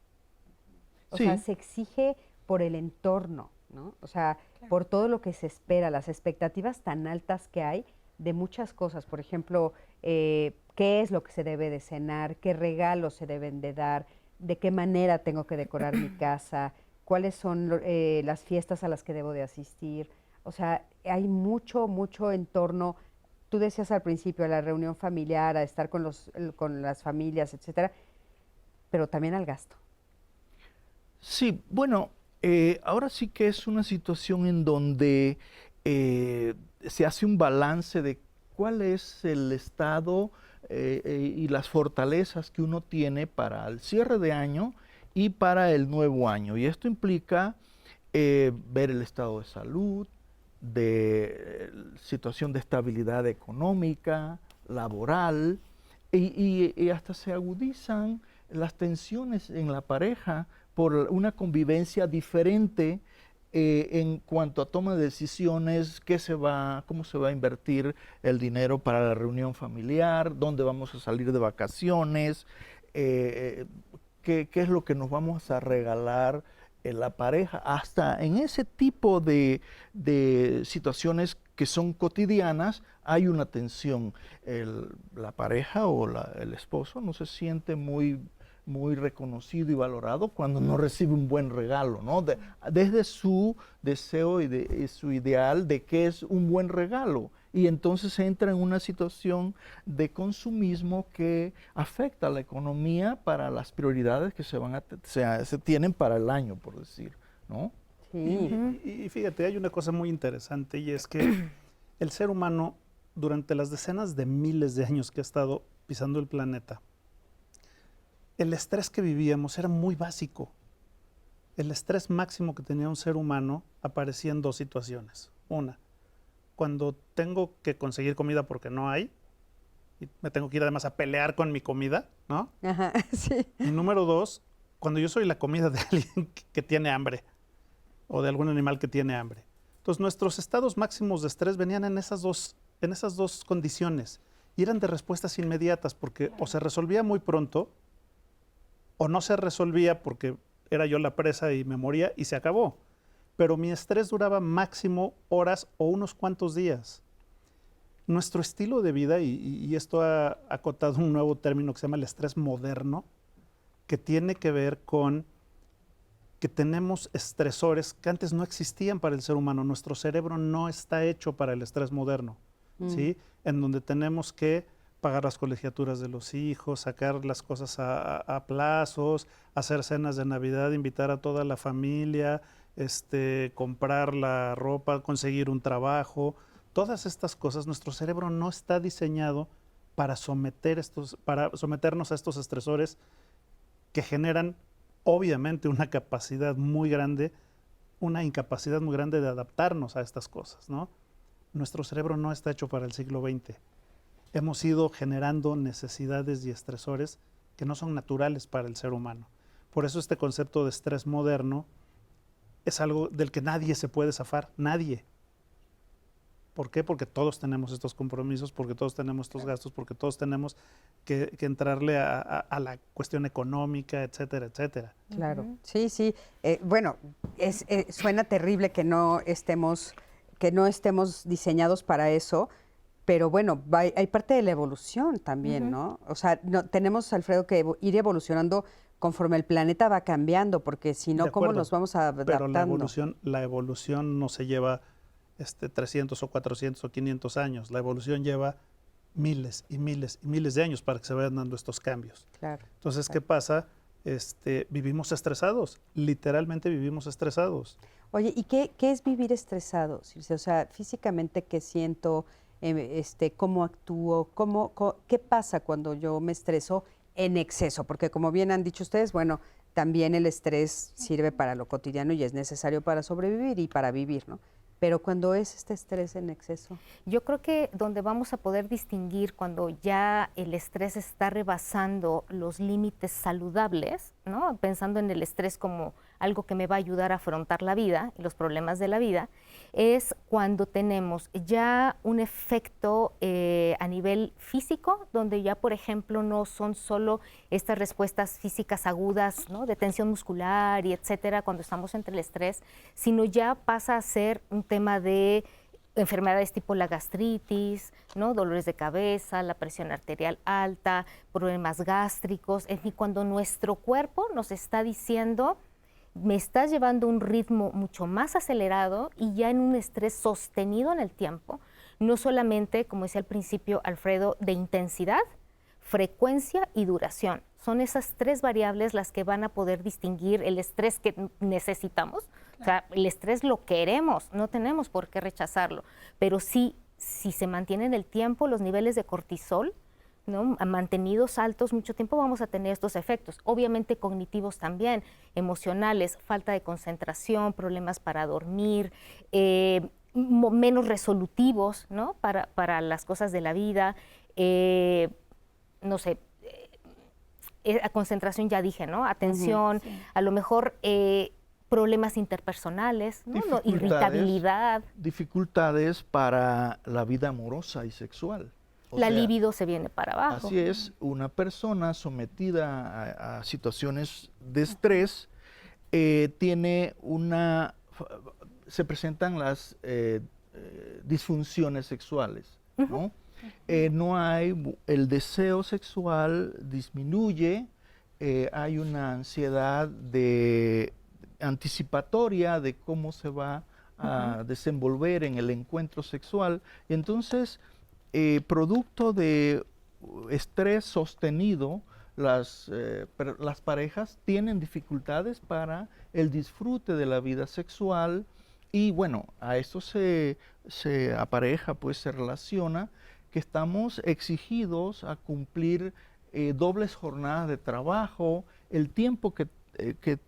O sea, se exige por el entorno, ¿no? O sea, por todo lo que se espera, las expectativas tan altas que hay de muchas cosas. Por ejemplo, qué es lo que se debe de cenar, qué regalos se deben de dar, de qué manera tengo que decorar mi casa, cuáles son las fiestas a las que debo de asistir. O sea, hay mucho entorno. Tú decías al principio, a la reunión familiar, a estar con las familias, etcétera, pero también al gasto. Sí, bueno, ahora sí que es una situación en donde se hace un balance de cuál es el estado y las fortalezas que uno tiene para el cierre de año y para el nuevo año. Y esto implica ver el estado de salud, de situación de estabilidad económica, laboral, y hasta se agudizan las tensiones en la pareja por una convivencia diferente en cuanto a toma de decisiones, cómo se va a invertir el dinero para la reunión familiar, dónde vamos a salir de vacaciones, qué es lo que nos vamos a regalar la pareja, hasta en ese tipo de situaciones que son cotidianas hay una tensión. La pareja o el esposo no se siente muy reconocido y valorado cuando no recibe un buen regalo, ¿no? Desde su deseo y su ideal de qué es un buen regalo. Y entonces entra en una situación de consumismo que afecta a la economía para las prioridades que se tienen para el año, por decir, ¿no? Sí. Y fíjate, hay una cosa muy interesante y es que el ser humano, durante las decenas de miles de años que ha estado pisando el planeta, el estrés que vivíamos era muy básico. El estrés máximo que tenía un ser humano aparecía en dos situaciones. Una, cuando tengo que conseguir comida porque no hay, y me tengo que ir además a pelear con mi comida, ¿no? Ajá, sí. Y número dos, cuando yo soy la comida de alguien que tiene hambre o de algún animal que tiene hambre. Entonces nuestros estados máximos de estrés venían en esas dos condiciones y eran de respuestas inmediatas porque o se resolvía muy pronto o no se resolvía porque era yo la presa y me moría y se acabó. Pero mi estrés duraba máximo horas o unos cuantos días. Nuestro estilo de vida, y esto ha acotado un nuevo término que se llama el estrés moderno, que tiene que ver con que tenemos estresores que antes no existían para el ser humano. Nuestro cerebro no está hecho para el estrés moderno, ¿sí? En donde tenemos que pagar las colegiaturas de los hijos, sacar las cosas a plazos, hacer cenas de Navidad, invitar a toda la familia, comprar la ropa, conseguir un trabajo. Todas estas cosas, nuestro cerebro no está diseñado para someternos a estos estresores que generan obviamente una incapacidad muy grande de adaptarnos a estas cosas, ¿no? Nuestro cerebro no está hecho para el siglo XX. Hemos ido generando necesidades y estresores que no son naturales para el ser humano. Por eso este concepto de estrés moderno es algo del que nadie se puede zafar, nadie. ¿Por qué? Porque todos tenemos estos compromisos, porque todos tenemos estos gastos, porque todos tenemos que entrarle a la cuestión económica, etcétera, etcétera. Claro, sí, sí. Bueno, suena terrible que no estemos diseñados para eso, pero bueno, hay parte de la evolución también, ¿no? O sea, tenemos, Alfredo, que ir evolucionando conforme el planeta va cambiando, porque si no, ¿cómo nos vamos adaptando? Pero la evolución no se lleva 300 o 400 o 500 años. La evolución lleva miles y miles y miles de años para que se vayan dando estos cambios. Claro. Entonces, ¿qué pasa? Vivimos estresados, literalmente vivimos estresados. Oye, ¿y qué es vivir estresado, Circe? O sea, físicamente, ¿qué siento? ¿Cómo actúo? ¿Qué pasa cuando yo me estreso en exceso? Porque como bien han dicho ustedes, bueno, también el estrés sirve para lo cotidiano y es necesario para sobrevivir y para vivir, ¿no? Pero cuando es este estrés en exceso. Yo creo que donde vamos a poder distinguir cuando ya el estrés está rebasando los límites saludables, ¿no? Pensando en el estrés como algo que me va a ayudar a afrontar la vida y los problemas de la vida, es cuando tenemos ya un efecto a nivel físico, donde ya, por ejemplo, no son solo estas respuestas físicas agudas, ¿no? De tensión muscular y etcétera, cuando estamos entre el estrés, sino ya pasa a ser un tema de enfermedades tipo la gastritis, ¿no? Dolores de cabeza, la presión arterial alta, problemas gástricos, en fin, cuando nuestro cuerpo nos está diciendo, me estás llevando a un ritmo mucho más acelerado y ya en un estrés sostenido en el tiempo, no solamente, como decía al principio Alfredo, de intensidad, frecuencia y duración. Son esas tres variables las que van a poder distinguir el estrés que necesitamos. O sea, el estrés lo queremos, no tenemos por qué rechazarlo, pero sí, si se mantienen en el tiempo los niveles de cortisol, ¿no? Mantenidos altos mucho tiempo, vamos a tener estos efectos. Obviamente cognitivos también, emocionales, falta de concentración, problemas para dormir, menos resolutivos, ¿no? Para las cosas de la vida, no sé, concentración ya dije, ¿no? Atención, sí. A lo mejor problemas interpersonales, ¿no? Irritabilidad. Dificultades para la vida amorosa y sexual. La libido se viene para abajo. Así es, una persona sometida a situaciones de estrés se presentan las disfunciones sexuales, ¿no? No hay, el deseo sexual disminuye, hay una ansiedad anticipatoria de cómo se va a desenvolver en el encuentro sexual, y entonces producto de estrés sostenido, las parejas tienen dificultades para el disfrute de la vida sexual, y bueno, a esto se apareja, pues se relaciona que estamos exigidos a cumplir dobles jornadas de trabajo, el tiempo que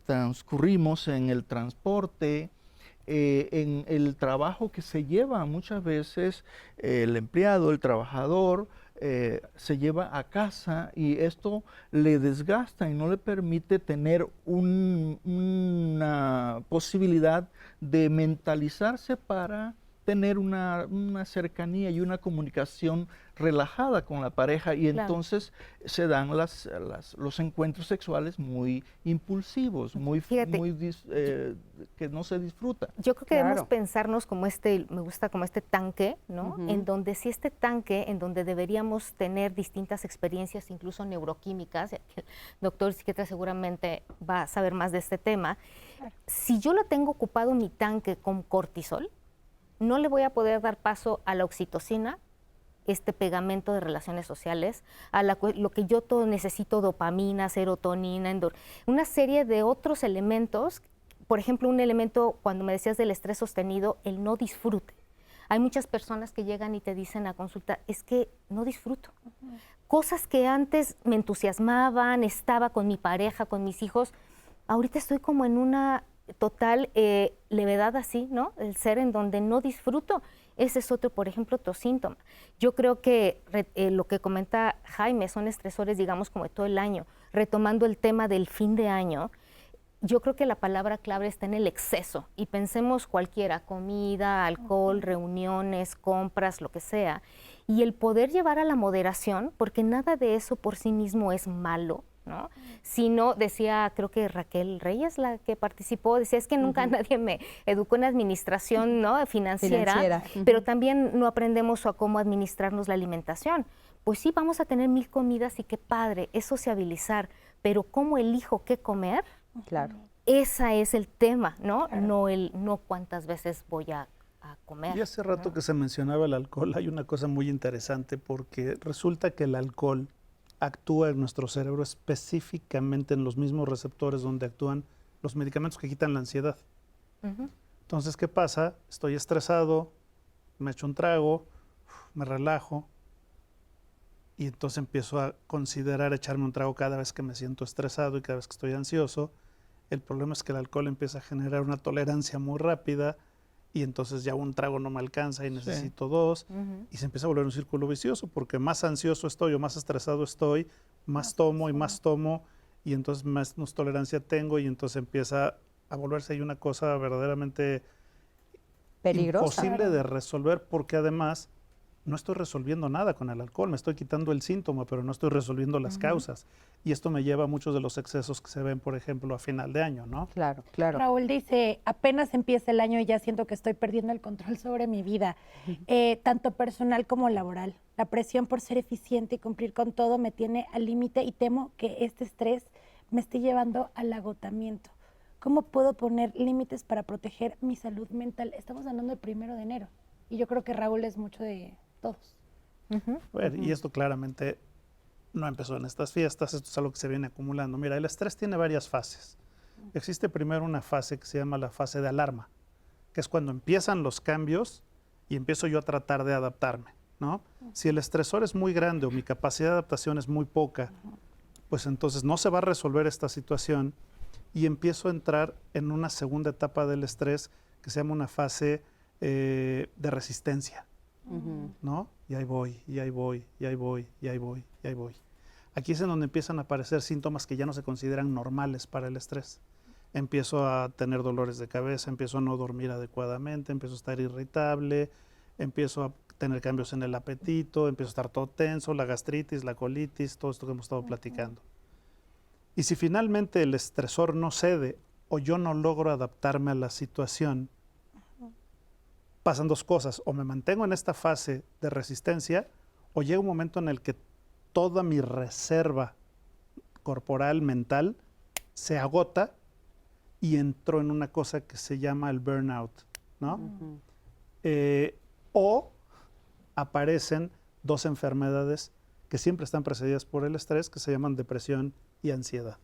transcurrimos en el transporte, en el trabajo que se lleva muchas veces el empleado, el trabajador, se lleva a casa, y esto le desgasta y no le permite tener una posibilidad de mentalizarse para tener una cercanía y una comunicación relajada con la pareja, y claro, entonces se dan los encuentros sexuales muy impulsivos, que no se disfrutan. Yo creo que debemos pensarnos como me gusta como este tanque, ¿no? En donde si este tanque, en donde deberíamos tener distintas experiencias, incluso neuroquímicas, el doctor psiquiatra seguramente va a saber más de este tema, si yo lo tengo ocupado mi tanque con cortisol, no le voy a poder dar paso a la oxitocina, este pegamento de relaciones sociales, a lo que yo todo necesito, dopamina, serotonina, una serie de otros elementos. Por ejemplo, un elemento, cuando me decías del estrés sostenido, el no disfrute. Hay muchas personas que llegan y te dicen a consulta, es que no disfruto. Cosas que antes me entusiasmaban, estaba con mi pareja, con mis hijos, ahorita estoy como en una total levedad así, ¿no? El ser en donde no disfruto. Ese es otro, por ejemplo, otro síntoma. Yo creo que lo que comenta Jaime son estresores, digamos, como de todo el año. Retomando el tema del fin de año, yo creo que la palabra clave está en el exceso y pensemos cualquiera, comida, alcohol, reuniones, compras, lo que sea, y el poder llevar a la moderación, porque nada de eso por sí mismo es malo, ¿no? Sino, decía, creo que Raquel Reyes, la que participó, decía, es que nunca nadie me educó en administración, ¿no? financiera. Pero también no aprendemos a cómo administrarnos la alimentación. Pues sí, vamos a tener 1000 comidas y qué padre, es sociabilizar, pero ¿cómo elijo qué comer? Claro. Ese es el tema, ¿no? Claro. No cuántas veces voy a comer. Y hace rato que se mencionaba el alcohol, hay una cosa muy interesante porque resulta que el alcohol actúa en nuestro cerebro específicamente en los mismos receptores donde actúan los medicamentos que quitan la ansiedad. Entonces, ¿qué pasa? Estoy estresado, me echo un trago, me relajo y entonces empiezo a considerar echarme un trago cada vez que me siento estresado y cada vez que estoy ansioso. El problema es que el alcohol empieza a generar una tolerancia muy rápida y entonces ya un trago no me alcanza y necesito dos, y se empieza a volver un círculo vicioso porque más ansioso estoy o más estresado estoy, más tomo y entonces más tolerancia tengo y entonces empieza a volverse ahí una cosa verdaderamente peligrosa, imposible de resolver, porque además no estoy resolviendo nada con el alcohol, me estoy quitando el síntoma, pero no estoy resolviendo las causas. Y esto me lleva a muchos de los excesos que se ven, por ejemplo, a final de año, ¿no? Claro, claro. Raúl dice, apenas empieza el año y ya siento que estoy perdiendo el control sobre mi vida, tanto personal como laboral. La presión por ser eficiente y cumplir con todo me tiene al límite y temo que este estrés me esté llevando al agotamiento. ¿Cómo puedo poner límites para proteger mi salud mental? Estamos hablando del 1 de enero y yo creo que Raúl es mucho de todos. Y esto claramente no empezó en estas fiestas, esto es algo que se viene acumulando. Mira, el estrés tiene varias fases. Existe primero una fase que se llama la fase de alarma, que es cuando empiezan los cambios y empiezo yo a tratar de adaptarme, ¿no? Si el estresor es muy grande o mi capacidad de adaptación es muy poca, pues entonces no se va a resolver esta situación y empiezo a entrar en una segunda etapa del estrés que se llama una fase de resistencia. ¿No? Y ahí voy, y ahí voy, y ahí voy, y ahí voy, y ahí voy. Aquí es en donde empiezan a aparecer síntomas que ya no se consideran normales para el estrés. Empiezo a tener dolores de cabeza, empiezo a no dormir adecuadamente, empiezo a estar irritable, empiezo a tener cambios en el apetito, empiezo a estar todo tenso, la gastritis, la colitis, todo esto que hemos estado platicando. Y si finalmente el estresor no cede o yo no logro adaptarme a la situación, pasan dos cosas, o me mantengo en esta fase de resistencia o llega un momento en el que toda mi reserva corporal, mental, se agota y entro en una cosa que se llama el burnout, ¿no? O aparecen dos enfermedades que siempre están precedidas por el estrés, que se llaman depresión y ansiedad.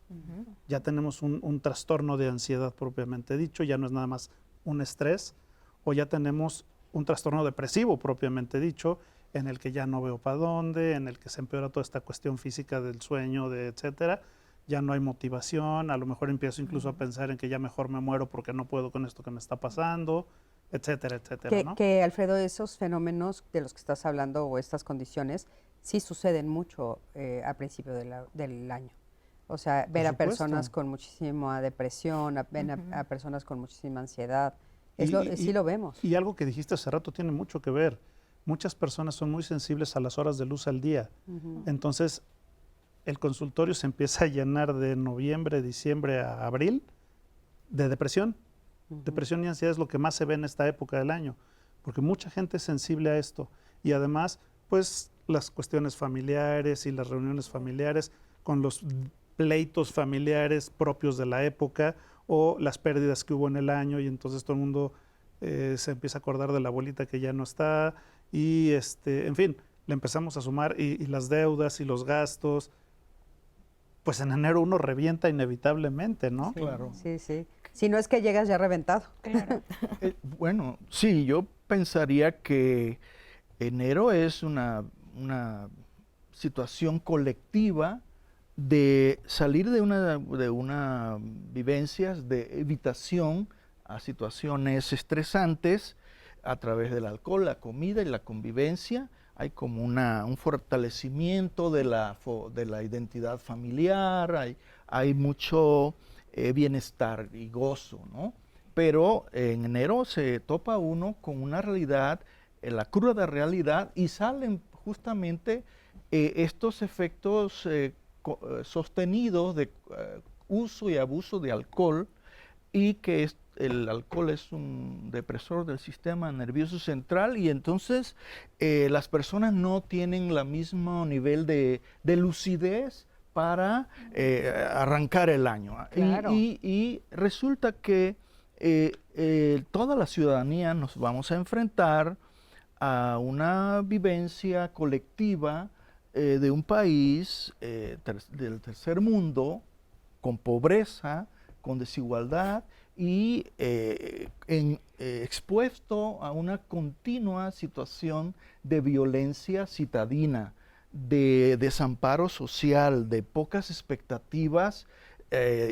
Ya tenemos un trastorno de ansiedad propiamente dicho, ya no es nada más un estrés, o ya tenemos un trastorno depresivo propiamente dicho, en el que ya no veo para dónde, en el que se empeora toda esta cuestión física del sueño, etcétera. Ya no hay motivación, a lo mejor empiezo incluso a pensar en que ya mejor me muero porque no puedo con esto que me está pasando, etcétera, etcétera, ¿no? Que Alfredo, esos fenómenos de los que estás hablando o estas condiciones sí suceden mucho a principio del año. O sea, ver a personas con muchísima depresión, a personas con muchísima ansiedad. Sí lo vemos. Y algo que dijiste hace rato tiene mucho que ver. Muchas personas son muy sensibles a las horas de luz al día. Entonces, el consultorio se empieza a llenar de noviembre, diciembre a abril de depresión. Depresión y ansiedad es lo que más se ve en esta época del año, porque mucha gente es sensible a esto. Y además, pues, las cuestiones familiares y las reuniones familiares con los pleitos familiares propios de la época, o las pérdidas que hubo en el año y entonces todo el mundo se empieza a acordar de la abuelita que ya no está y en fin, le empezamos a sumar y las deudas y los gastos, pues en enero uno revienta inevitablemente, ¿no? Sí, claro. Sí, sí. Si no es que llegas ya reventado. Claro. Bueno, sí, yo pensaría que enero es una situación colectiva de salir de una vivencias de evitación a situaciones estresantes a través del alcohol, la comida y la convivencia. Hay como un fortalecimiento de la identidad familiar, hay mucho bienestar y gozo, ¿no? Pero en enero se topa uno con una realidad, la cruda realidad, y salen justamente estos efectos sostenidos de uso y abuso de alcohol, y que el alcohol es un depresor del sistema nervioso central, y entonces las personas no tienen el mismo nivel de lucidez para arrancar el año. Claro. Y resulta que toda la ciudadanía nos vamos a enfrentar a una vivencia colectiva de un país del tercer mundo, con pobreza, con desigualdad y expuesto a una continua situación de violencia citadina, de desamparo social, de pocas expectativas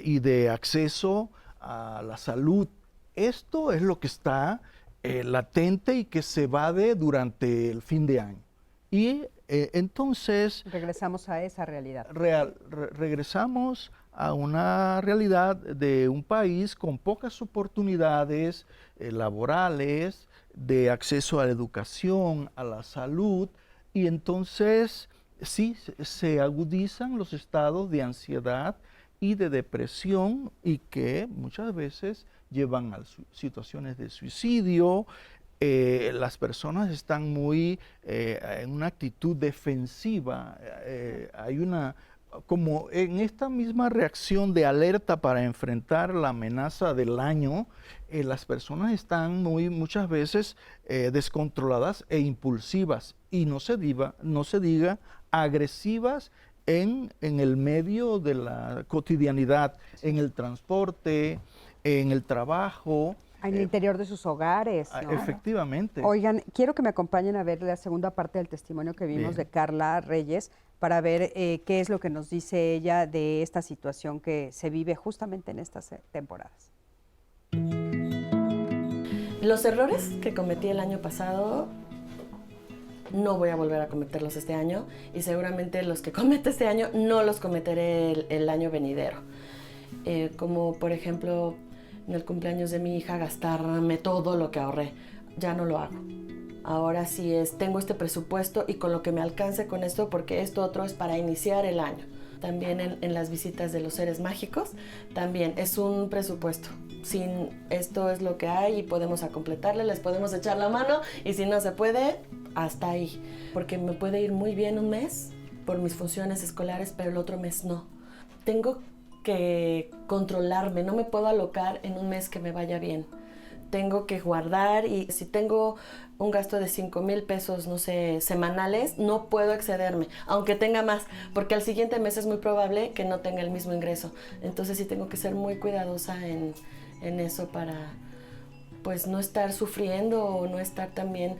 y de acceso a la salud. Esto es lo que está latente y que se evade durante el fin de año. Y entonces... Regresamos a esa realidad. Regresamos a una realidad de un país con pocas oportunidades laborales, de acceso a la educación, a la salud, y entonces sí se agudizan los estados de ansiedad y de depresión, y que muchas veces llevan a situaciones de suicidio. Las personas están muy en una actitud defensiva. Hay una, como en esta misma reacción de alerta para enfrentar la amenaza del año, las personas están muchas veces descontroladas e impulsivas, y no se diga agresivas en el medio de la cotidianidad, en el transporte, en el trabajo. En el interior de sus hogares, ¿no? Efectivamente. Oigan, quiero que me acompañen a ver la segunda parte del testimonio que vimos de Carla Reyes, para ver qué es lo que nos dice ella de esta situación que se vive justamente en estas temporadas. Los errores que cometí el año pasado no voy a volver a cometerlos este año, y seguramente los que comete este año no los cometeré el año venidero. Como por ejemplo, en el cumpleaños de mi hija, gastarme todo lo que ahorré. Ya no lo hago. Ahora sí tengo este presupuesto, y con lo que me alcance con esto, porque esto otro es para iniciar el año. También en las visitas de los seres mágicos, también es un presupuesto. Sin esto es lo que hay y podemos completarle, les podemos echar la mano, y si no se puede, hasta ahí. Porque me puede ir muy bien un mes por mis funciones escolares, pero el otro mes no. Tengo que controlarme, no me puedo alocar en un mes que me vaya bien. Tengo que guardar, y si tengo un gasto de 5,000 pesos, no sé, semanales, no puedo excederme, aunque tenga más, porque al siguiente mes es muy probable que no tenga el mismo ingreso. Entonces sí tengo que ser muy cuidadosa en eso, para pues no estar sufriendo o no estar también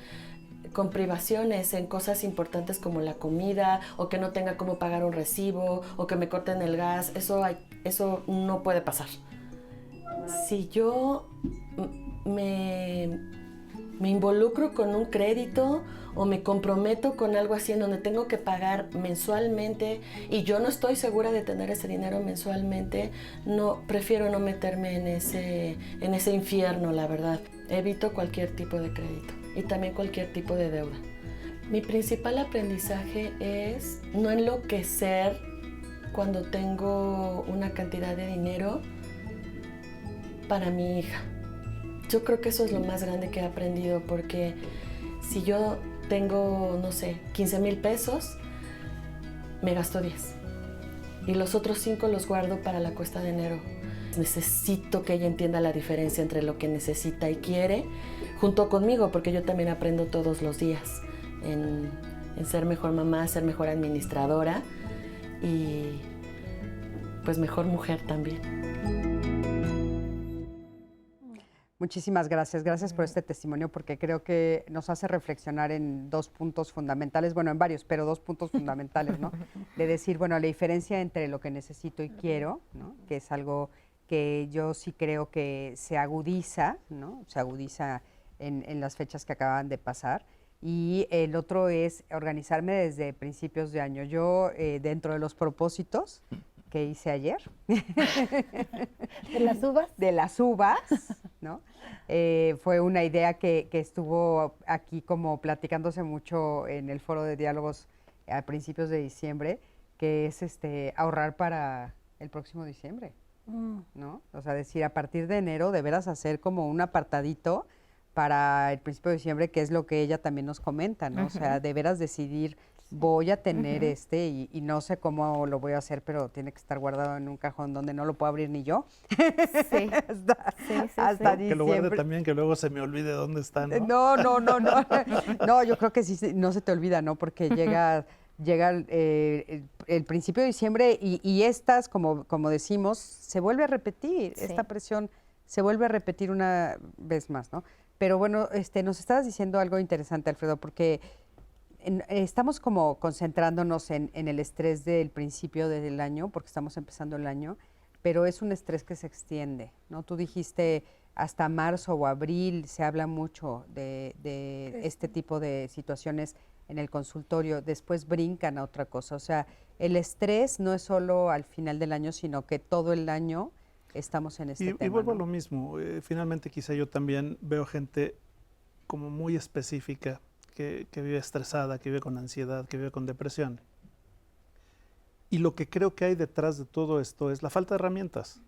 con privaciones en cosas importantes como la comida, o que no tenga cómo pagar un recibo, o que me corten el gas. Eso no puede pasar. Si yo me involucro con un crédito o me comprometo con algo así en donde tengo que pagar mensualmente y yo no estoy segura de tener ese dinero mensualmente, prefiero no meterme en ese infierno, la verdad. Evito cualquier tipo de crédito y también cualquier tipo de deuda. Mi principal aprendizaje es no enloquecer cuando tengo una cantidad de dinero para mi hija. Yo creo que eso es lo más grande que he aprendido, porque si yo tengo, no sé, 15,000 pesos, me gasto 10. Y los otros 5 los guardo para la cuesta de enero. Necesito que ella entienda la diferencia entre lo que necesita y quiere, junto conmigo, porque yo también aprendo todos los días en ser mejor mamá, ser mejor administradora y pues mejor mujer también. Muchísimas gracias. Gracias por este testimonio, porque creo que nos hace reflexionar en 2 puntos fundamentales, bueno, en varios, pero 2 puntos fundamentales, ¿no? De decir, bueno, la diferencia entre lo que necesito y quiero, ¿no? Que es algo que yo sí creo que se agudiza, ¿no? Se agudiza en las fechas que acaban de pasar. Y el otro es organizarme desde principios de año. Yo, dentro de los propósitos que hice ayer. ¿De las uvas? De las uvas, ¿no? Fue una idea que estuvo aquí como platicándose mucho en el foro de diálogos a principios de diciembre, que es ahorrar para el próximo diciembre, ¿no? O sea, decir, a partir de enero de veras hacer como un apartadito para el principio de diciembre, que es lo que ella también nos comenta, ¿no? O sea, de veras decidir, voy a tener y no sé cómo lo voy a hacer, pero tiene que estar guardado en un cajón donde no lo puedo abrir ni yo. Sí. hasta Que lo guarde diciembre. también, que luego se me olvide dónde está, ¿no? No. No, yo creo que sí, no se te olvida, ¿no? Porque llega el principio de diciembre y estas, como decimos, se vuelve a repetir, esta presión se vuelve a repetir una vez más, ¿no? Pero bueno, nos estabas diciendo algo interesante, Alfredo, porque estamos como concentrándonos en el estrés del principio del año, porque estamos empezando el año, pero es un estrés que se extiende, ¿no? Tú dijiste hasta marzo o abril se habla mucho de este tipo de situaciones en el consultorio, después brincan a otra cosa. O sea, el estrés no es solo al final del año, sino que todo el año estamos en este tema. Y vuelvo ¿no? a lo mismo. Finalmente, quizá yo también veo gente como muy específica que vive estresada, que vive con ansiedad, que vive con depresión. Y lo que creo que hay detrás de todo esto es la falta de herramientas,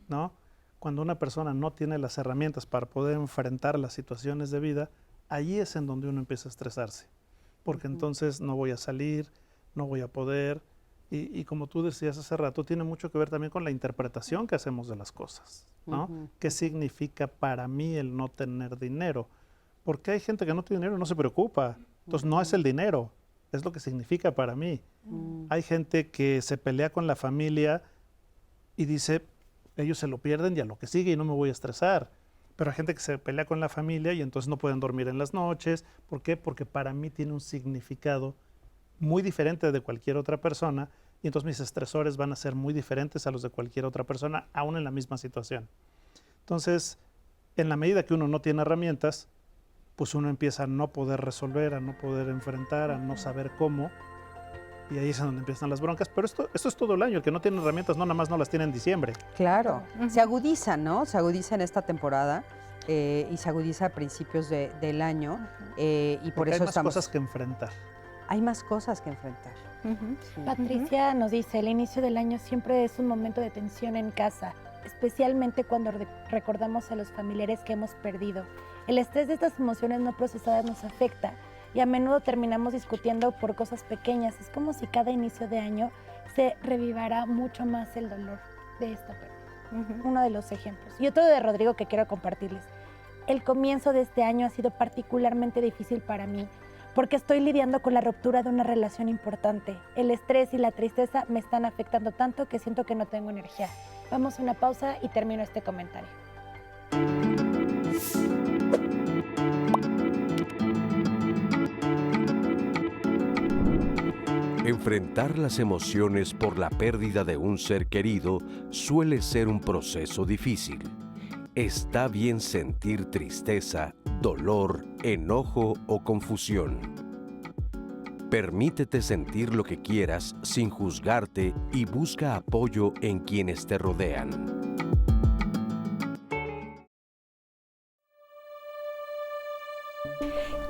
¿no? Cuando una persona no tiene las herramientas para poder enfrentar las situaciones de vida, ahí es en donde uno empieza a estresarse. Porque entonces no voy a salir, no voy a poder. Y como tú decías hace rato, tiene mucho que ver también con la interpretación que hacemos de las cosas, ¿no? ¿Qué significa para mí el no tener dinero? Porque hay gente que no tiene dinero y no se preocupa. Entonces no es el dinero, es lo que significa para mí. Hay gente que se pelea con la familia y dice, ellos se lo pierden y a lo que sigue y no me voy a estresar. Pero hay gente que se pelea con la familia y entonces no pueden dormir en las noches. ¿Por qué? Porque para mí tiene un significado muy diferente de cualquier otra persona y entonces mis estresores van a ser muy diferentes a los de cualquier otra persona, aún en la misma situación. Entonces, en la medida que uno no tiene herramientas, pues uno empieza a no poder resolver, a no poder enfrentar, a no saber cómo, y ahí es donde empiezan las broncas. Pero esto es todo el año. El que no tiene herramientas no nada más no las tiene en diciembre. Claro, se agudiza, ¿no? Se agudiza en esta temporada y se agudiza a principios del año y por Porque eso hay más cosas que enfrentar. Hay más cosas que enfrentar. Patricia nos dice, el inicio del año siempre es un momento de tensión en casa, especialmente cuando recordamos a los familiares que hemos perdido. El estrés de estas emociones no procesadas nos afecta y a menudo terminamos discutiendo por cosas pequeñas. Es como si cada inicio de año se revivara mucho más el dolor de esta pérdida. Uno de los ejemplos. Y otro de Rodrigo que quiero compartirles. El comienzo de este año ha sido particularmente difícil para mí porque estoy lidiando con la ruptura de una relación importante. El estrés y la tristeza me están afectando tanto que siento que no tengo energía. Vamos a una pausa y termino este comentario. Enfrentar las emociones por la pérdida de un ser querido suele ser un proceso difícil. Está bien sentir tristeza, dolor, enojo o confusión. Permítete sentir lo que quieras sin juzgarte y busca apoyo en quienes te rodean.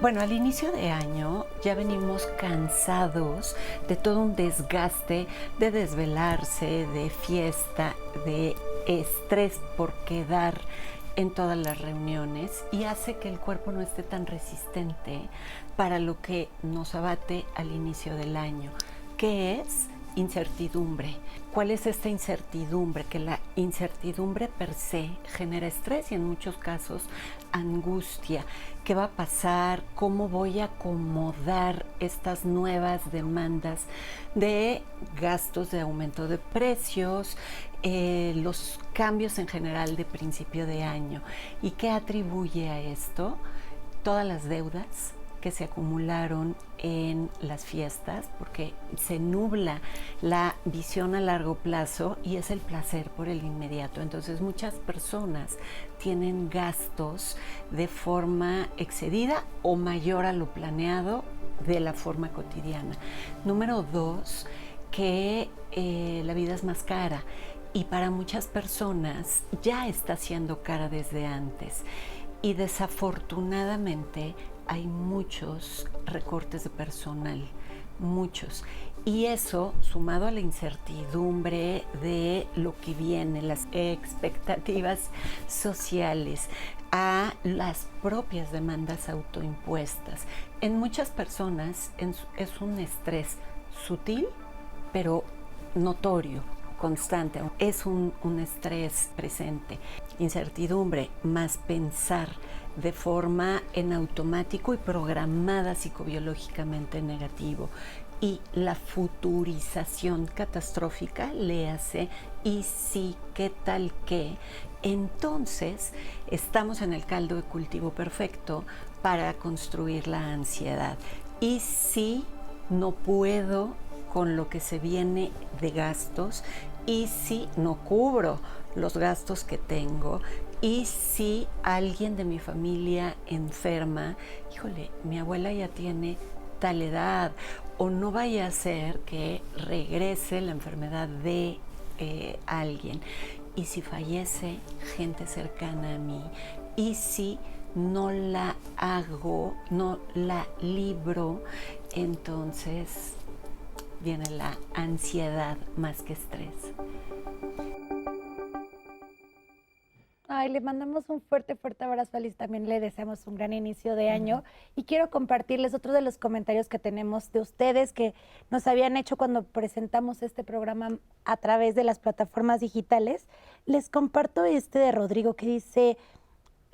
Bueno, al inicio de año ya venimos cansados de todo un desgaste, de desvelarse, de fiesta, de estrés por quedar en todas las reuniones y hace que el cuerpo no esté tan resistente para lo que nos abate al inicio del año, que es incertidumbre. ¿Cuál es esta incertidumbre? Que la incertidumbre per se genera estrés y en muchos casos angustia. ¿Qué va a pasar? ¿Cómo voy a acomodar estas nuevas demandas de gastos de aumento de precios, los cambios en general de principio de año? ¿Y qué atribuye a esto? Todas las deudas que se acumularon en las fiestas, porque se nubla la visión a largo plazo y es el placer por el inmediato. Entonces muchas personas tienen gastos de forma excedida o mayor a lo planeado de la forma cotidiana. Número 2, que la vida es más cara y para muchas personas ya está siendo cara desde antes. Y desafortunadamente hay muchos recortes de personal, muchos. Y eso, sumado a la incertidumbre de lo que viene, las expectativas sociales, a las propias demandas autoimpuestas, en muchas personas es un estrés sutil, pero notorio, constante. Es un estrés presente. Incertidumbre más pensar de forma en automático y programada psicobiológicamente negativo. Y la futurización catastrófica, léase, y sí, qué tal que. Entonces, estamos en el caldo de cultivo perfecto para construir la ansiedad. Y si no puedo con lo que se viene de gastos, y si no cubro los gastos que tengo, y si alguien de mi familia enferma, híjole, mi abuela ya tiene tal edad, o no vaya a ser que regrese la enfermedad de alguien, y si fallece gente cercana a mí, y si no la hago, no la libro, entonces viene la ansiedad más que estrés. Ay, le mandamos un fuerte, fuerte abrazo a Liz. También le deseamos un gran inicio de año. Y quiero compartirles otro de los comentarios que tenemos de ustedes que nos habían hecho cuando presentamos este programa a través de las plataformas digitales. Les comparto este de Rodrigo que dice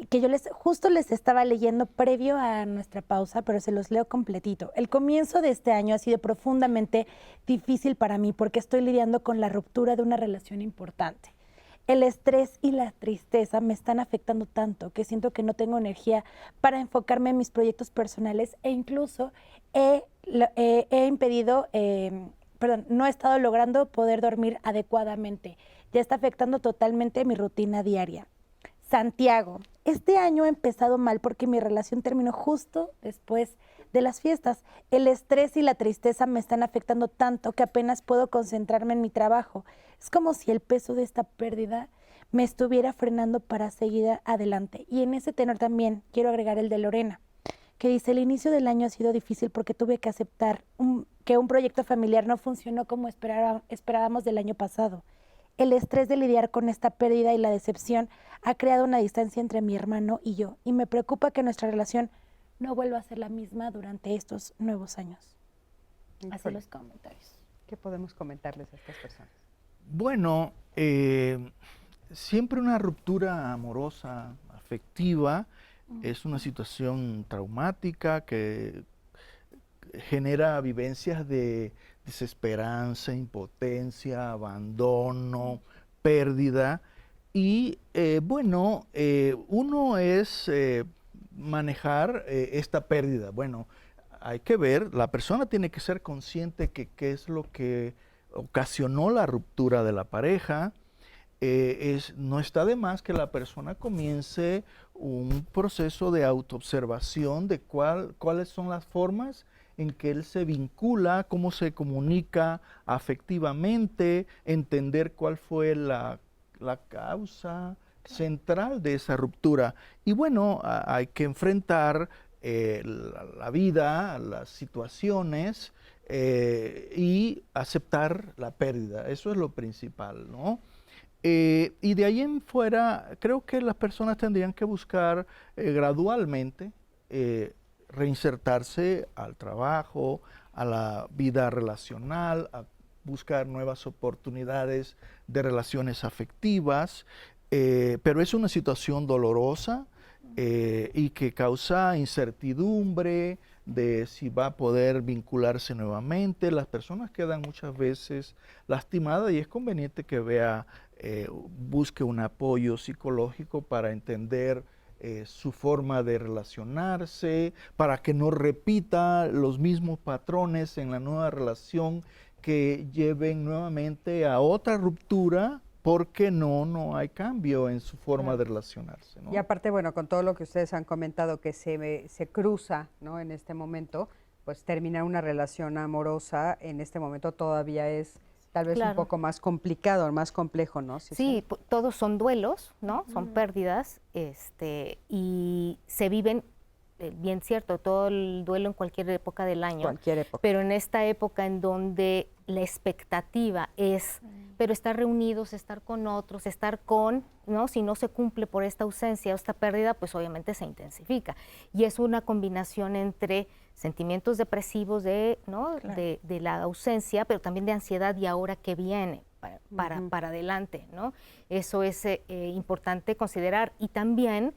que yo justo les estaba leyendo previo a nuestra pausa, pero se los leo completito. El comienzo de este año ha sido profundamente difícil para mí porque estoy lidiando con la ruptura de una relación importante. El estrés y la tristeza me están afectando tanto que siento que no tengo energía para enfocarme en mis proyectos personales e incluso no he estado logrando poder dormir adecuadamente. Ya está afectando totalmente mi rutina diaria. Santiago, este año ha empezado mal porque mi relación terminó justo después de las fiestas. El estrés y la tristeza me están afectando tanto que apenas puedo concentrarme en mi trabajo. Es como si el peso de esta pérdida me estuviera frenando para seguir adelante. Y en ese tenor también quiero agregar el de Lorena, que dice, el inicio del año ha sido difícil porque tuve que aceptar que un proyecto familiar no funcionó como esperábamos del año pasado. El estrés de lidiar con esta pérdida y la decepción ha creado una distancia entre mi hermano y yo, y me preocupa que nuestra relación no vuelva a ser la misma durante estos nuevos años. Así los comentarios. ¿Qué podemos comentarles a estas personas? Bueno, siempre una ruptura amorosa, afectiva, es una situación traumática que genera vivencias de desesperanza, impotencia, abandono, pérdida. Y uno es manejar esta pérdida. Bueno, hay que ver, la persona tiene que ser consciente que qué es lo que ocasionó la ruptura de la pareja. No está de más que la persona comience un proceso de autoobservación de cuáles son las formas en que él se vincula, cómo se comunica afectivamente, entender cuál fue la causa central de esa ruptura. Y bueno, hay que enfrentar la vida, las situaciones y aceptar la pérdida. Eso es lo principal, ¿no? Y de ahí en fuera, creo que las personas tendrían que buscar gradualmente reinsertarse al trabajo, a la vida relacional, a buscar nuevas oportunidades de relaciones afectivas, pero es una situación dolorosa y que causa incertidumbre de si va a poder vincularse nuevamente. Las personas quedan muchas veces lastimadas y es conveniente que busque un apoyo psicológico para entender su forma de relacionarse, para que no repita los mismos patrones en la nueva relación que lleven nuevamente a otra ruptura, porque no hay cambio en su forma de relacionarse, ¿no? Y aparte, bueno, con todo lo que ustedes han comentado que se cruza, ¿no?, en este momento, pues terminar una relación amorosa en este momento todavía es tal vez un Claro. poco más complicado, más complejo, ¿no? Sí, todos son duelos, ¿no? Son pérdidas, y se viven, bien cierto, todo el duelo en cualquier época del año. Cualquier época. Pero en esta época en donde la expectativa es, pero estar reunidos, estar con otros, estar con, ¿no? Si no se cumple por esta ausencia o esta pérdida, pues obviamente se intensifica. Y es una combinación entre sentimientos depresivos ¿no? de la ausencia, pero también de ansiedad y ahora qué viene para adelante, ¿no? Eso es importante considerar. Y también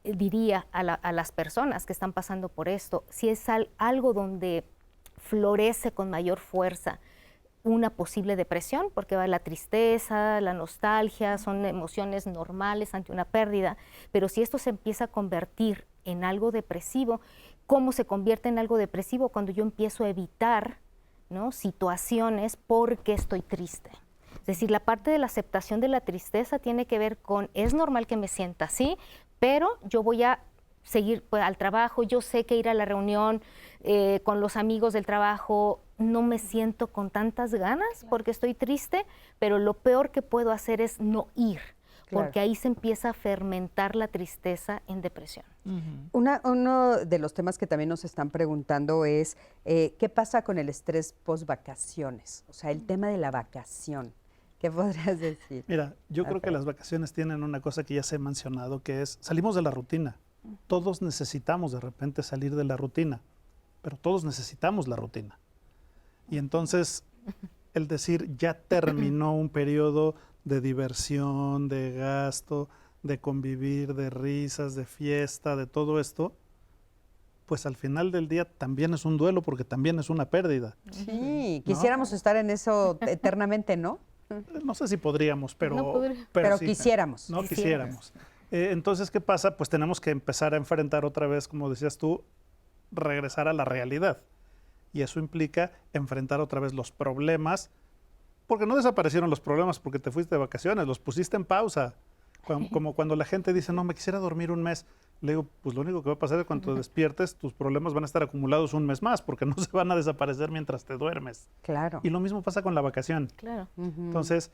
diría a las personas que están pasando por esto, si es algo donde florece con mayor fuerza una posible depresión, porque va la tristeza, la nostalgia, son emociones normales ante una pérdida, pero si esto se empieza a convertir en algo depresivo, ¿cómo se convierte en algo depresivo? Cuando yo empiezo a evitar, ¿no? situaciones porque estoy triste. Es decir, la parte de la aceptación de la tristeza tiene que ver con, es normal que me sienta así, pero yo voy a seguir pues, al trabajo, yo sé que ir a la reunión con los amigos del trabajo, no me siento con tantas ganas porque estoy triste, pero lo peor que puedo hacer es no ir, porque ahí se empieza a fermentar la tristeza en depresión. Uno de los temas que también nos están preguntando es, ¿qué pasa con el estrés post-vacaciones? O sea, el tema de la vacación. ¿Qué podrías decir? Mira, yo creo que las vacaciones tienen una cosa que ya se ha mencionado, que es salimos de la rutina. Todos necesitamos de repente salir de la rutina, pero todos necesitamos la rutina. Y entonces, el decir ya terminó un periodo de diversión, de gasto, de convivir, de risas, de fiesta, de todo esto, pues al final del día también es un duelo porque también es una pérdida. Sí, quisiéramos estar en eso eternamente, ¿no? No sé si podríamos, pero, No pero sí, quisiéramos. No quisiéramos. Entonces, ¿qué pasa? Pues tenemos que empezar a enfrentar otra vez, como decías tú, regresar a la realidad. Y eso implica enfrentar otra vez los problemas, porque no desaparecieron los problemas porque te fuiste de vacaciones, los pusiste en pausa. Como cuando la gente dice, no, me quisiera dormir un mes. Le digo, pues lo único que va a pasar es cuando te despiertes, tus problemas van a estar acumulados un mes más, porque no se van a desaparecer mientras te duermes. Claro. Y lo mismo pasa con la vacación. Claro. Entonces,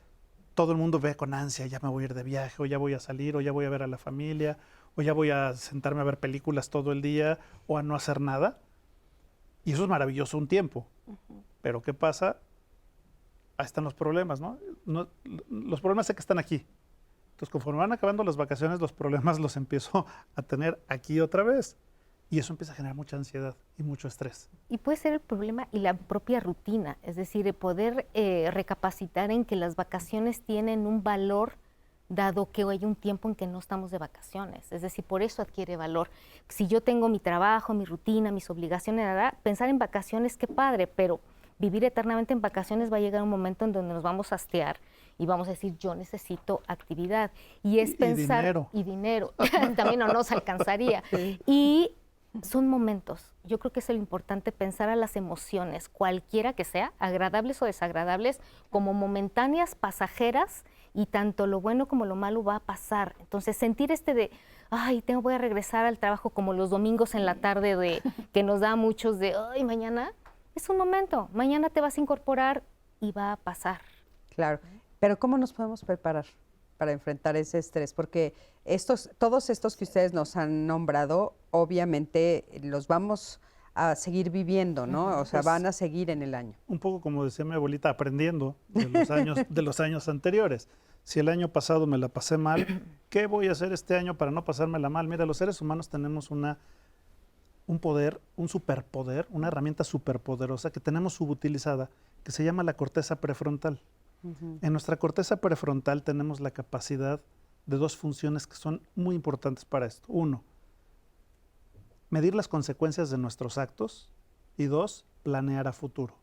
todo el mundo ve con ansia, ya me voy a ir de viaje, o ya voy a salir, o ya voy a ver a la familia, o ya voy a sentarme a ver películas todo el día, o a no hacer nada. Y eso es maravilloso un tiempo. Pero ¿qué pasa? Ahí están los problemas, ¿no? Los problemas sé que están aquí. Entonces, conforme van acabando las vacaciones, los problemas los empiezo a tener aquí otra vez. Y eso empieza a generar mucha ansiedad y mucho estrés. Y puede ser el problema y la propia rutina, es decir, el poder recapacitar en que las vacaciones tienen un valor dado que hay un tiempo en que no estamos de vacaciones. Es decir, por eso adquiere valor. Si yo tengo mi trabajo, mi rutina, mis obligaciones, pensar en vacaciones, qué padre, pero vivir eternamente en vacaciones va a llegar un momento en donde nos vamos a hastear y vamos a decir, yo necesito actividad. Y es pensar... dinero. Y dinero. También no nos alcanzaría. Y son momentos. Yo creo que es lo importante, pensar a las emociones, cualquiera que sea, agradables o desagradables, como momentáneas, pasajeras, y tanto lo bueno como lo malo va a pasar. Entonces, sentir ay, voy a regresar al trabajo, como los domingos en la tarde, que nos da a muchos ay, mañana, es un momento, mañana te vas a incorporar y va a pasar. Claro, pero ¿cómo nos podemos preparar para enfrentar ese estrés? Porque todos estos que ustedes nos han nombrado, obviamente los vamos a seguir viviendo, ¿no? O sea, van a seguir en el año. Un poco como decía mi abuelita, aprendiendo de los años anteriores. Si el año pasado me la pasé mal, ¿qué voy a hacer este año para no pasármela mal? Mira, los seres humanos tenemos un poder, un superpoder, una herramienta superpoderosa que tenemos subutilizada, que se llama la corteza prefrontal. En nuestra corteza prefrontal tenemos la capacidad de dos funciones que son muy importantes para esto. Uno, medir las consecuencias de nuestros actos, y dos, planear a futuro.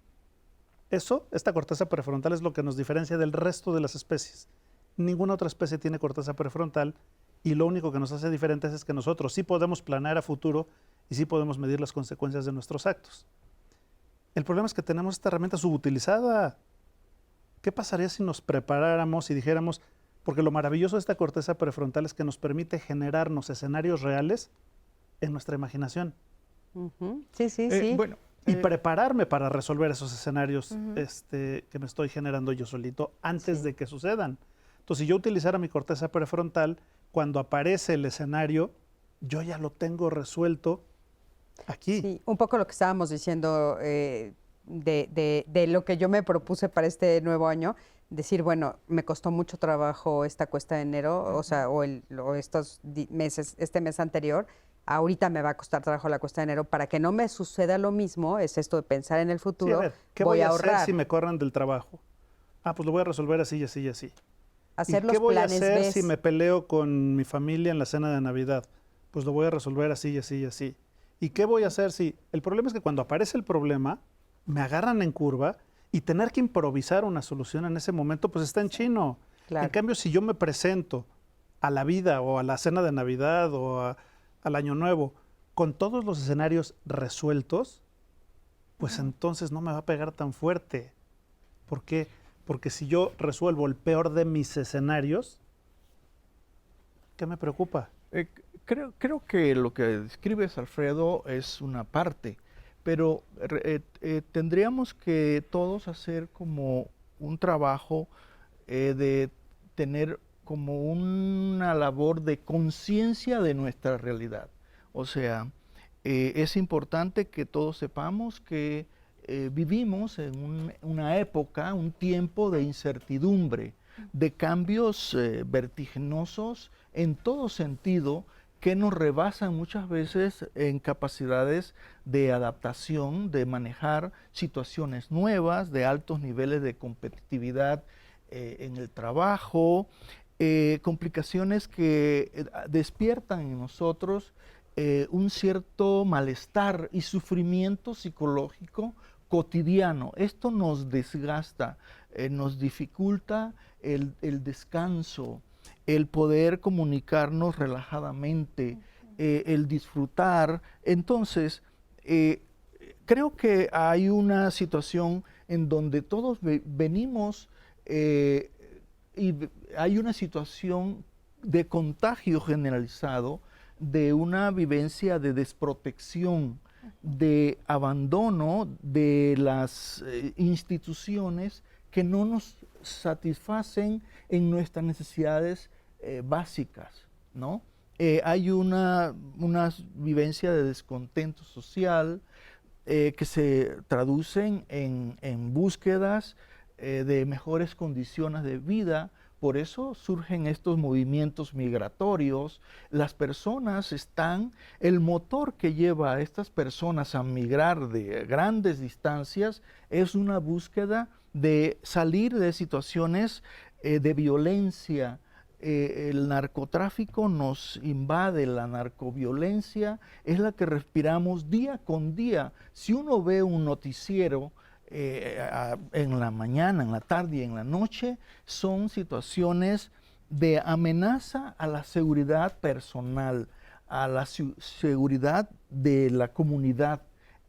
Esta corteza prefrontal es lo que nos diferencia del resto de las especies. Ninguna otra especie tiene corteza prefrontal, y lo único que nos hace diferentes es que nosotros sí podemos planear a futuro y sí podemos medir las consecuencias de nuestros actos. El problema es que tenemos esta herramienta subutilizada. ¿Qué pasaría si nos preparáramos y dijéramos, porque lo maravilloso de esta corteza prefrontal es que nos permite generarnos escenarios reales en nuestra imaginación? Sí, sí, sí. Bueno, y prepararme para resolver esos escenarios que me estoy generando yo solito antes de que sucedan. Entonces, si yo utilizara mi corteza prefrontal, cuando aparece el escenario, yo ya lo tengo resuelto aquí. Sí, un poco lo que estábamos diciendo de lo que yo me propuse para este nuevo año, decir, bueno, me costó mucho trabajo esta cuesta de enero, o sea, o estos meses, este mes anterior, ahorita me va a costar trabajo la cuesta de enero, para que no me suceda lo mismo, es esto de pensar en el futuro, Sí, a ver, ¿qué voy a hacer si me corran del trabajo? Pues lo voy a resolver así y así y así. Hacer ¿Y los qué voy a planes hacer B? si me peleo con mi familia en la cena de Navidad? Pues lo voy a resolver así y así y así. ¿Y qué voy a hacer si...? El problema es que cuando aparece el problema, me agarran en curva y tener que improvisar una solución en ese momento, pues está en chino. Claro. En cambio, si yo me presento a la vida o a la cena de Navidad o al Año Nuevo con todos los escenarios resueltos, pues entonces no me va a pegar tan fuerte. ¿Por qué? Porque si yo resuelvo el peor de mis escenarios, ¿qué me preocupa? Creo que lo que describes, Alfredo, es una parte, pero tendríamos que todos hacer como un trabajo de tener como una labor de conciencia de nuestra realidad. O sea, es importante que todos sepamos que vivimos en una época, un tiempo de incertidumbre, de cambios vertiginosos en todo sentido, que nos rebasan muchas veces en capacidades de adaptación, de manejar situaciones nuevas, de altos niveles de competitividad en el trabajo, complicaciones que despiertan en nosotros un cierto malestar y sufrimiento psicológico cotidiano. Esto nos desgasta, nos dificulta el descanso, el poder comunicarnos relajadamente, el disfrutar. Entonces, creo que hay una situación en donde todos venimos y hay una situación de contagio generalizado, de una vivencia de desprotección, de abandono de las instituciones que no nos satisfacen en nuestras necesidades básicas, ¿no? Hay una vivencia de descontento social que se traducen en búsquedas de mejores condiciones de vida. Por eso surgen estos movimientos migratorios. Las personas el motor que lleva a estas personas a migrar de grandes distancias es una búsqueda de salir de situaciones de violencia. El narcotráfico nos invade, la narcoviolencia es la que respiramos día con día. Si uno ve un noticiero en la mañana, en la tarde y en la noche, son situaciones de amenaza a la seguridad personal, a la seguridad de la comunidad.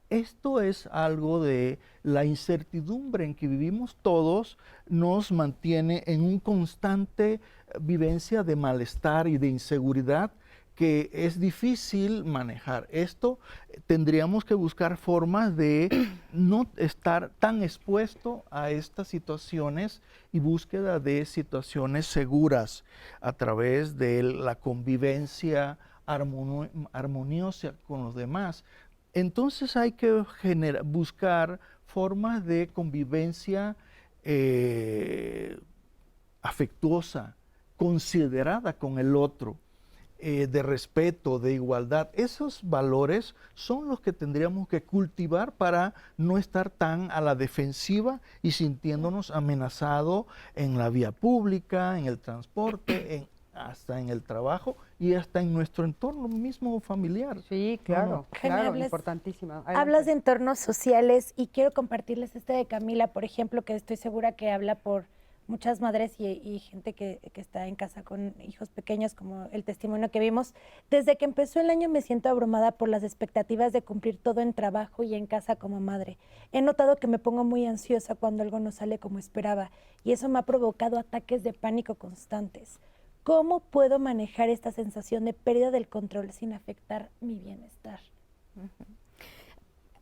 Esto es algo de la incertidumbre en que vivimos todos, nos mantiene en un constante vivencia de malestar y de inseguridad que es difícil manejar. Esto tendríamos que buscar formas de no estar tan expuesto a estas situaciones y búsqueda de situaciones seguras a través de la convivencia armoniosa con los demás. Entonces hay que buscar formas de convivencia afectuosa, considerada con el otro, de respeto, de igualdad. Esos valores son los que tendríamos que cultivar para no estar tan a la defensiva y sintiéndonos amenazados en la vía pública, en el transporte, hasta en el trabajo y hasta en nuestro entorno mismo familiar. Sí, claro, claro, Hablas- importantísimo. Adelante. Hablas de entornos sociales y quiero compartirles este de Camila, por ejemplo, que estoy segura que habla por muchas madres y gente que está en casa con hijos pequeños, como el testimonio que vimos. Desde que empezó el año me siento abrumada por las expectativas de cumplir todo en trabajo y en casa como madre. He notado que me pongo muy ansiosa cuando algo no sale como esperaba y eso me ha provocado ataques de pánico constantes. ¿Cómo puedo manejar esta sensación de pérdida del control sin afectar mi bienestar?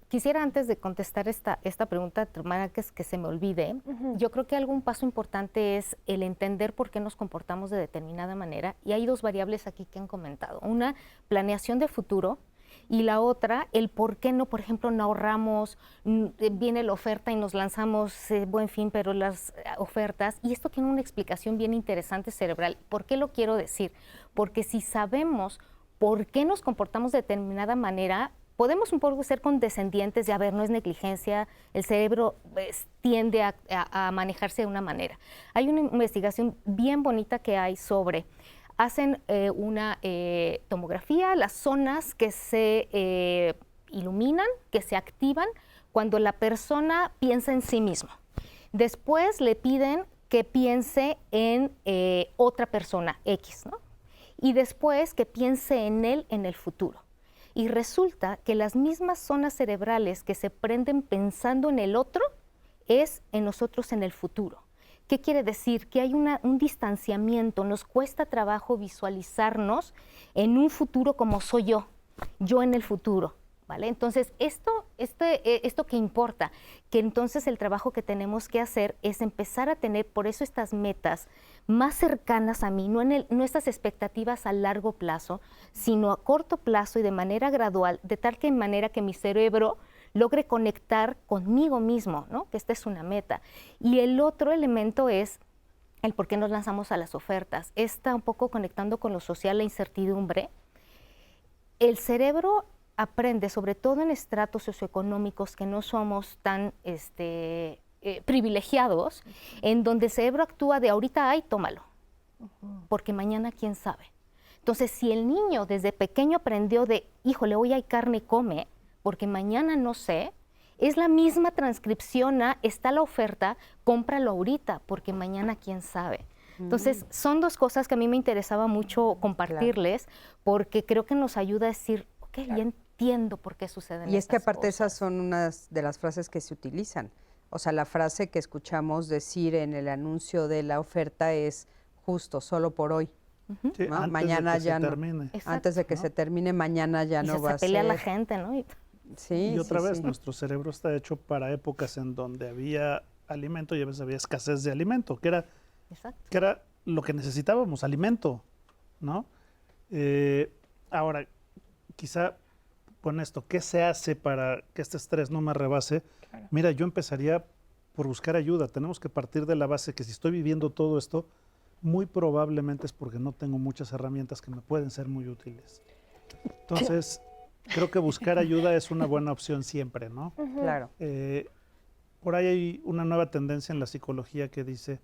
quisiera antes de contestar esta pregunta, que se me olvide, yo creo que algún paso importante es el entender por qué nos comportamos de determinada manera, y hay dos variables aquí que han comentado. Una, planeación de futuro, y la otra, el por qué no, por ejemplo, no ahorramos, viene la oferta y nos lanzamos, Buen Fin, pero las ofertas, y esto tiene una explicación bien interesante cerebral. ¿Por qué lo quiero decir? Porque si sabemos por qué nos comportamos de determinada manera, podemos un poco ser condescendientes de, a ver, no es negligencia, el cerebro tiende a manejarse de una manera. Hay una investigación bien bonita que hay sobre, hacen una tomografía, las zonas que se iluminan, que se activan cuando la persona piensa en sí mismo. Después le piden que piense en otra persona, X, ¿no? Y después que piense en él en el futuro. Y resulta que las mismas zonas cerebrales que se prenden pensando en el otro es en nosotros en el futuro. ¿Qué quiere decir? Que hay un distanciamiento, nos cuesta trabajo visualizarnos en un futuro como soy yo en el futuro, ¿vale? Entonces, esto que importa, que entonces el trabajo que tenemos que hacer es empezar a tener, por eso estas metas más cercanas a mí, no estas expectativas a largo plazo, sino a corto plazo y de manera gradual, de tal manera que mi cerebro logre conectar conmigo mismo, ¿no? Que esta es una meta. Y el otro elemento es el por qué nos lanzamos a las ofertas. Está un poco conectando con lo social, la incertidumbre. El cerebro aprende, sobre todo en estratos socioeconómicos que no somos tan privilegiados, en donde el cerebro actúa de ahorita hay, tómalo, porque mañana quién sabe. Entonces, si el niño desde pequeño aprendió de, híjole, hoy hay carne, come, porque mañana no sé, es la misma transcripción a, está la oferta, cómpralo ahorita, porque mañana quién sabe. Entonces, son dos cosas que a mí me interesaba mucho compartirles, porque creo que nos ayuda a decir, ok, ya entiendo por qué suceden Y es que estas aparte cosas. esas son unas de las frases que se utilizan. O sea, la frase que escuchamos decir en el anuncio de la oferta es justo, solo por hoy. Sí, ¿no? antes Mañana de que ya se no. termine. Antes de que se termine, mañana ya Y no se va a ser. pelea la gente, ¿no? Sí, Y otra sí, vez, sí. nuestro cerebro está hecho para épocas en donde había alimento y a veces había escasez de alimento, que era lo que necesitábamos, alimento, ¿no? Ahora, quizá con esto, ¿qué se hace para que este estrés no me rebase? Claro. Mira, yo empezaría por buscar ayuda. Tenemos que partir de la base que si estoy viviendo todo esto, muy probablemente es porque no tengo muchas herramientas que me pueden ser muy útiles. Entonces, creo que buscar ayuda es una buena opción siempre, ¿no? Claro. Por ahí hay una nueva tendencia en la psicología que dice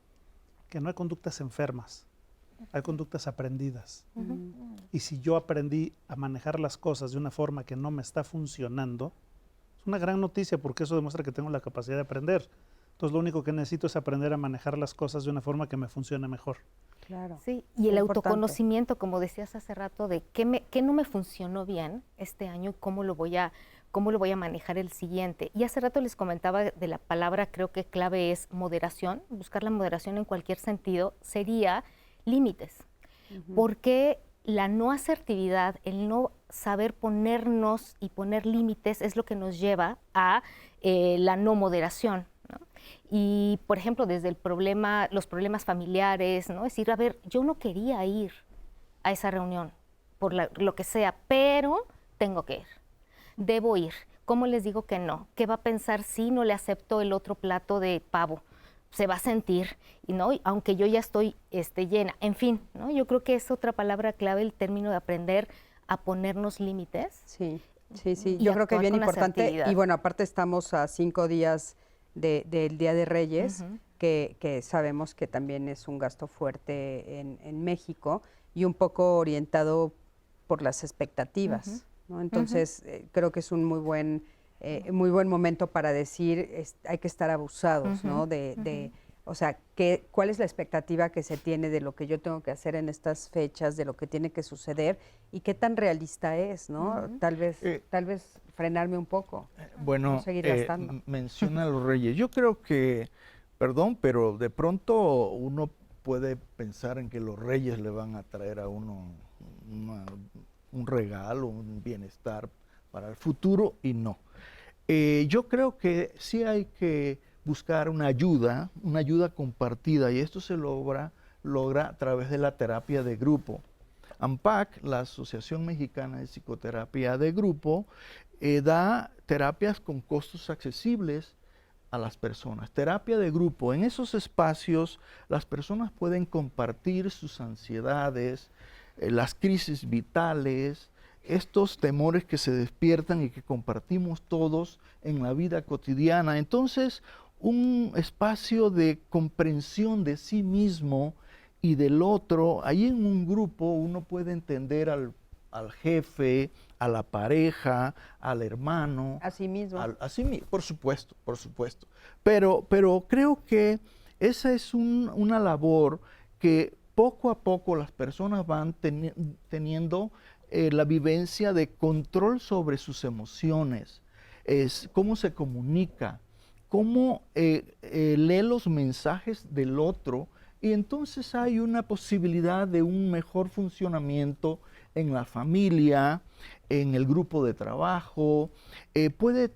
que no hay conductas enfermas, hay conductas aprendidas. Y si yo aprendí a manejar las cosas de una forma que no me está funcionando, es una gran noticia porque eso demuestra que tengo la capacidad de aprender. Entonces, lo único que necesito es aprender a manejar las cosas de una forma que me funcione mejor. Claro. Sí, y el autoconocimiento, como decías hace rato, de qué no me funcionó bien este año y cómo lo voy a manejar el siguiente. Y hace rato les comentaba de la palabra, creo que clave es moderación. Buscar la moderación en cualquier sentido sería límites. Porque la no asertividad, el no saber ponernos y poner límites es lo que nos lleva a la no moderación. Y, por ejemplo, desde los problemas familiares, ¿no? Es decir, a ver, yo no quería ir a esa reunión, por lo que sea, pero tengo que ir, debo ir. ¿Cómo les digo que no? ¿Qué va a pensar si no le acepto el otro plato de pavo? Se va a sentir, ¿no? Aunque yo ya estoy llena. En fin, ¿no? Yo creo que es otra palabra clave el término de aprender a ponernos límites. Sí, sí, sí. Y Yo creo que es actuar bien con importante. asertividad. Y bueno, aparte estamos a 5 días del Día de Reyes, que sabemos que también es un gasto fuerte en México y un poco orientado por las expectativas, ¿no? Entonces, creo que es un muy buen momento para decir, hay que estar abusados, ¿no? O sea, ¿cuál es la expectativa que se tiene de lo que yo tengo que hacer en estas fechas, de lo que tiene que suceder y qué tan realista es, ¿no? Tal vez frenarme un poco. Bueno, no seguir gastando. menciona a los reyes. Yo creo que, perdón, pero de pronto uno puede pensar en que los reyes le van a traer a uno un regalo, un bienestar para el futuro y no. Yo creo que sí hay que buscar una ayuda compartida, y esto se logra a través de la terapia de grupo. AMPAC, la Asociación Mexicana de Psicoterapia de Grupo, da terapias con costos accesibles a las personas. Terapia de grupo. En esos espacios las personas pueden compartir sus ansiedades, las crisis vitales, estos temores que se despiertan y que compartimos todos en la vida cotidiana. Entonces, un espacio de comprensión de sí mismo y del otro. Ahí en un grupo uno puede entender al jefe, a la pareja, al hermano. A sí mismo. Por supuesto, por supuesto. Pero creo que esa es una labor que poco a poco las personas van teniendo la vivencia de control sobre sus emociones, cómo se comunica, cómo lee los mensajes del otro, y entonces hay una posibilidad de un mejor funcionamiento en la familia, en el grupo de trabajo. Puede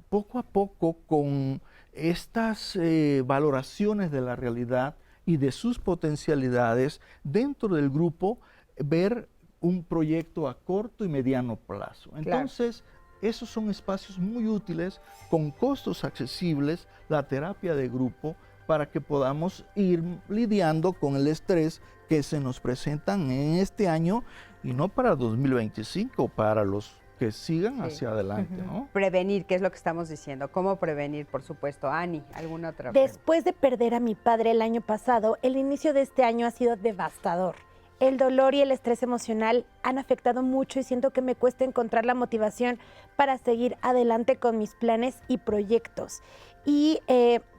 poco a poco, con estas valoraciones de la realidad y de sus potencialidades dentro del grupo, ver un proyecto a corto y mediano plazo. Entonces, esos son espacios muy útiles, con costos accesibles, la terapia de grupo, para que podamos ir lidiando con el estrés que se nos presentan en este año, y no para 2025, para los que sigan hacia adelante, ¿no? Prevenir, que es lo que estamos diciendo. ¿Cómo prevenir? Por supuesto. Ani, ¿alguna otra? Después de perder a mi padre el año pasado, el inicio de este año ha sido devastador. El dolor y el estrés emocional han afectado mucho y siento que me cuesta encontrar la motivación para seguir adelante con mis planes y proyectos. Y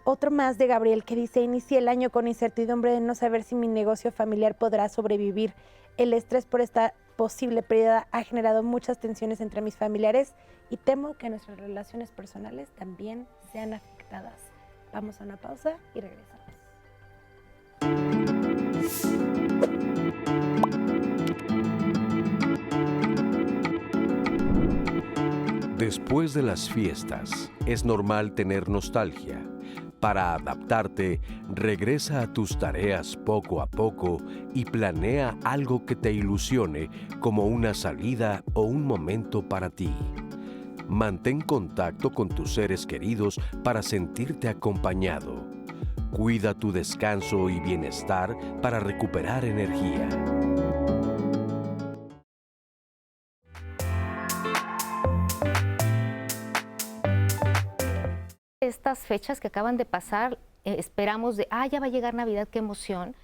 otro más de Gabriel, que dice: inicié el año con incertidumbre de no saber si mi negocio familiar podrá sobrevivir. El estrés por esta posible pérdida ha generado muchas tensiones entre mis familiares y temo que nuestras relaciones personales también sean afectadas. Vamos a una pausa y regresamos. Después de las fiestas, es normal tener nostalgia. Para adaptarte, regresa a tus tareas poco a poco y planea algo que te ilusione, como una salida o un momento para ti. Mantén contacto con tus seres queridos para sentirte acompañado. Cuida tu descanso y bienestar para recuperar energía. Estas fechas que acaban de pasar, esperamos de, ya va a llegar Navidad, qué emoción,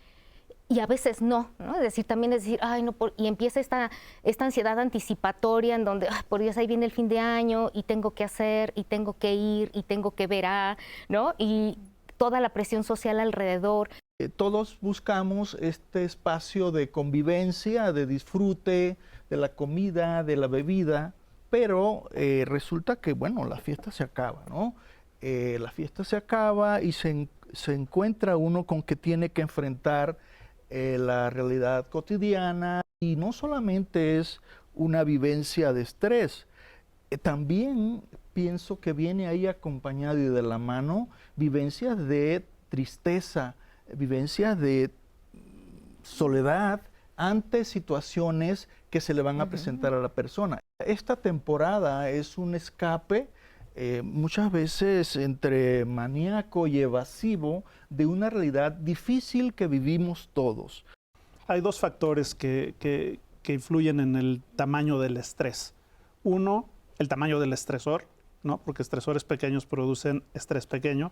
y a veces no, ¿no? Es decir, también es decir, y empieza esta ansiedad anticipatoria en donde, por Dios, ahí viene el fin de año y tengo que hacer, y tengo que ir, y tengo que ver ¿no? Y toda la presión social alrededor. Todos buscamos este espacio de convivencia, de disfrute, de la comida, de la bebida, pero resulta que, bueno, la fiesta se acaba, ¿no? La fiesta se acaba y se encuentra uno con que tiene que enfrentar la realidad cotidiana, y no solamente es una vivencia de estrés, también pienso que viene ahí acompañado y de la mano vivencias de tristeza, vivencias de soledad ante situaciones que se le van a presentar a la persona. Esta temporada es un escape muchas veces entre maníaco y evasivo de una realidad difícil que vivimos todos. Hay dos factores que influyen en el tamaño del estrés. Uno, el tamaño del estresor, ¿no? Porque estresores pequeños producen estrés pequeño.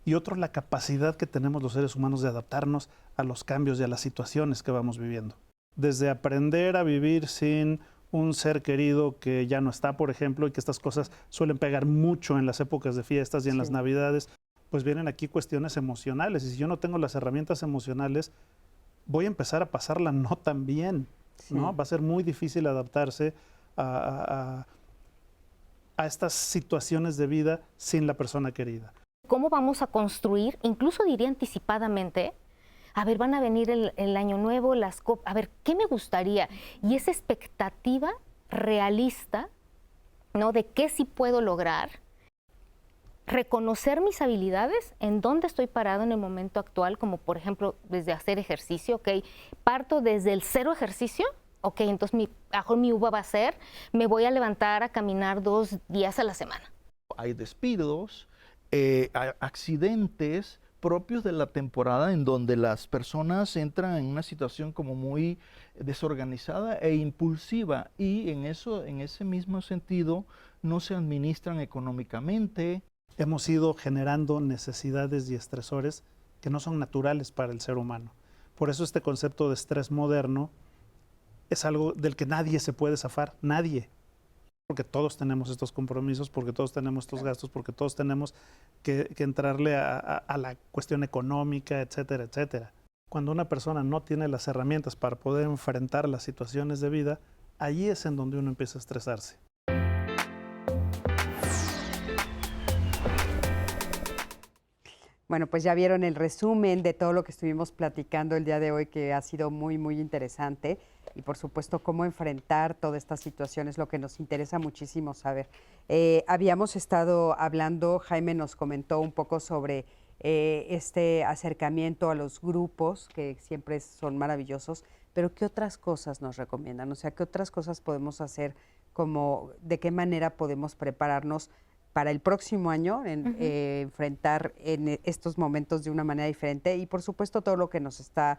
Y otro, la capacidad que tenemos los seres humanos de adaptarnos a los cambios y a las situaciones que vamos viviendo. Desde aprender a vivir sin un ser querido que ya no está, por ejemplo, y que estas cosas suelen pegar mucho en las épocas de fiestas y en las Navidades, pues vienen aquí cuestiones emocionales. Y si yo no tengo las herramientas emocionales, voy a empezar a pasarla no tan bien, ¿no? Va a ser muy difícil adaptarse a estas situaciones de vida sin la persona querida. ¿Cómo vamos a construir, incluso diría anticipadamente, a ver, van a venir el año nuevo, a ver, ¿qué me gustaría? Y esa expectativa realista ¿no? De qué sí puedo lograr, reconocer mis habilidades, en dónde estoy parado en el momento actual, como por ejemplo desde hacer ejercicio, ¿ok? Parto desde el 0 ejercicio, ok, entonces mi uva va a ser, me voy a levantar a caminar 2 días a la semana. Hay despidos, accidentes propios de la temporada en donde las personas entran en una situación como muy desorganizada e impulsiva y en ese mismo sentido no se administran económicamente. Hemos ido generando necesidades y estresores que no son naturales para el ser humano. Por eso este concepto de estrés moderno es algo del que nadie se puede zafar, nadie. Porque todos tenemos estos compromisos, porque todos tenemos estos gastos, porque todos tenemos que entrarle a la cuestión económica, etcétera, etcétera. Cuando una persona no tiene las herramientas para poder enfrentar las situaciones de vida, allí es en donde uno empieza a estresarse. Bueno, pues ya vieron el resumen de todo lo que estuvimos platicando el día de hoy, que ha sido muy, muy interesante. Y por supuesto, cómo enfrentar toda esta situación es lo que nos interesa muchísimo saber. Habíamos estado hablando, Jaime nos comentó un poco sobre este acercamiento a los grupos, que siempre son maravillosos, pero ¿qué otras cosas nos recomiendan? O sea, ¿qué otras cosas podemos hacer? ¿De qué manera podemos prepararnos para el próximo año, enfrentar en estos momentos de una manera diferente? Y por supuesto todo lo que nos está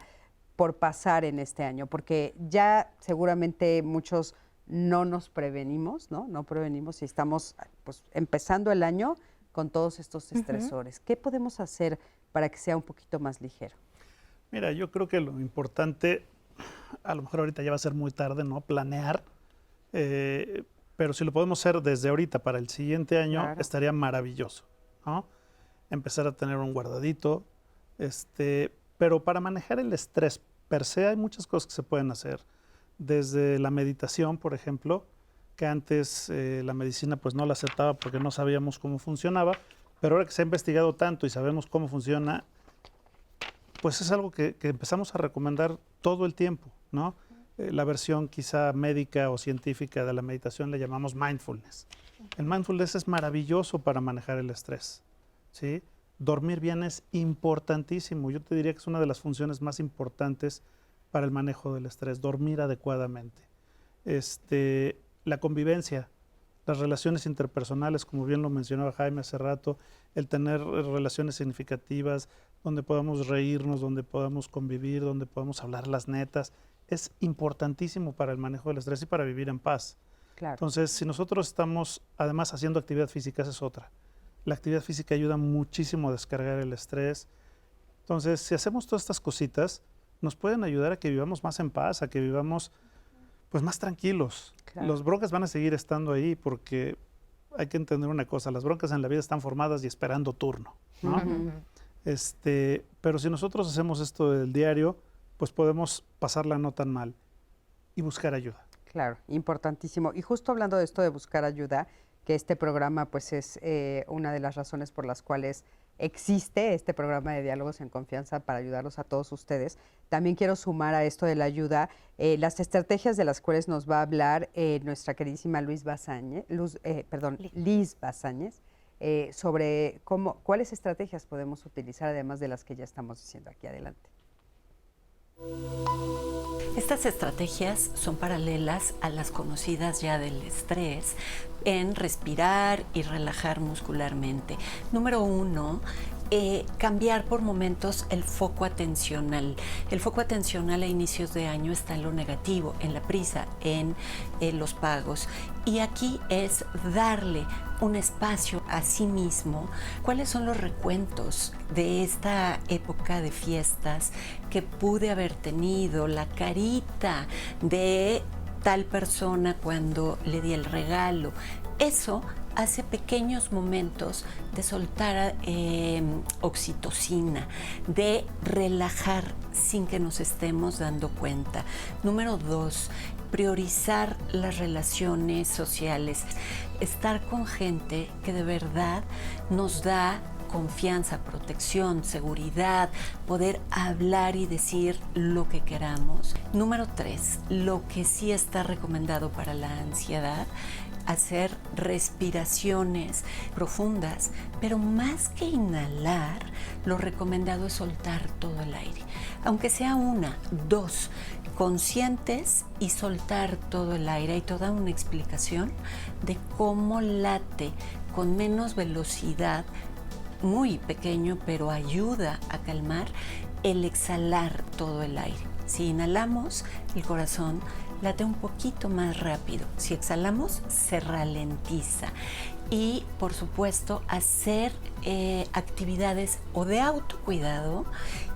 por pasar en este año, porque ya seguramente muchos no nos prevenimos, ¿no? No prevenimos y estamos pues empezando el año con todos estos estresores. ¿Qué podemos hacer para que sea un poquito más ligero? Mira, yo creo que lo importante, a lo mejor ahorita ya va a ser muy tarde, ¿no? Planear, pero si lo podemos hacer desde ahorita para el siguiente año, claro, estaría maravilloso, ¿no? Empezar a tener un guardadito, pero para manejar el estrés per se hay muchas cosas que se pueden hacer. Desde la meditación, por ejemplo, que antes la medicina pues no la aceptaba porque no sabíamos cómo funcionaba, pero ahora que se ha investigado tanto y sabemos cómo funciona, pues es algo que empezamos a recomendar todo el tiempo, ¿no? La versión quizá médica o científica de la meditación le llamamos mindfulness. El mindfulness es maravilloso para manejar el estrés, ¿sí? Dormir bien es importantísimo. Yo te diría que es una de las funciones más importantes para el manejo del estrés, dormir adecuadamente. La convivencia, las relaciones interpersonales, como bien lo mencionaba Jaime hace rato, el tener relaciones significativas, donde podamos reírnos, donde podamos convivir, donde podamos hablar las netas, es importantísimo para el manejo del estrés y para vivir en paz. Claro. Entonces, si nosotros estamos además haciendo actividad física, esa es otra. La actividad física ayuda muchísimo a descargar el estrés. Entonces, si hacemos todas estas cositas, nos pueden ayudar a que vivamos más en paz, a que vivamos pues más tranquilos. Claro. Los broncas van a seguir estando ahí porque hay que entender una cosa, las broncas en la vida están formadas y esperando turno, ¿no? Pero si nosotros hacemos esto del diario, pues podemos pasarla no tan mal y buscar ayuda. Claro, importantísimo. Y justo hablando de esto de buscar ayuda, que este programa pues es una de las razones por las cuales existe este programa de Diálogos en Confianza para ayudarlos a todos ustedes. También quiero sumar a esto de la ayuda las estrategias de las cuales nos va a hablar nuestra queridísima Liz Bazáñez, sobre cuáles estrategias podemos utilizar además de las que ya estamos diciendo aquí. Adelante. Estas estrategias son paralelas a las conocidas ya del estrés en respirar y relajar muscularmente. Número 1, cambiar por momentos el foco atencional. El foco atencional a inicios de año está en lo negativo, en la prisa, en los pagos. Y aquí es darle un espacio a sí mismo. ¿Cuáles son los recuentos de esta época de fiestas que pude haber tenido? La carita de tal persona cuando le di el regalo. Eso hace pequeños momentos de soltar oxitocina, de relajar sin que nos estemos dando cuenta. Número 2, priorizar las relaciones sociales, estar con gente que de verdad nos da confianza, protección, seguridad, poder hablar y decir lo que queramos. Número 3, lo que sí está recomendado para la ansiedad hacer respiraciones profundas, pero más que inhalar, lo recomendado es soltar todo el aire, aunque sea 1, 2, conscientes y soltar todo el aire. Hay toda una explicación de cómo late con menos velocidad, muy pequeño, pero ayuda a calmar el exhalar todo el aire. Si inhalamos, el corazón late un poquito más rápido. Si exhalamos, se ralentiza. Y, por supuesto, hacer actividades o de autocuidado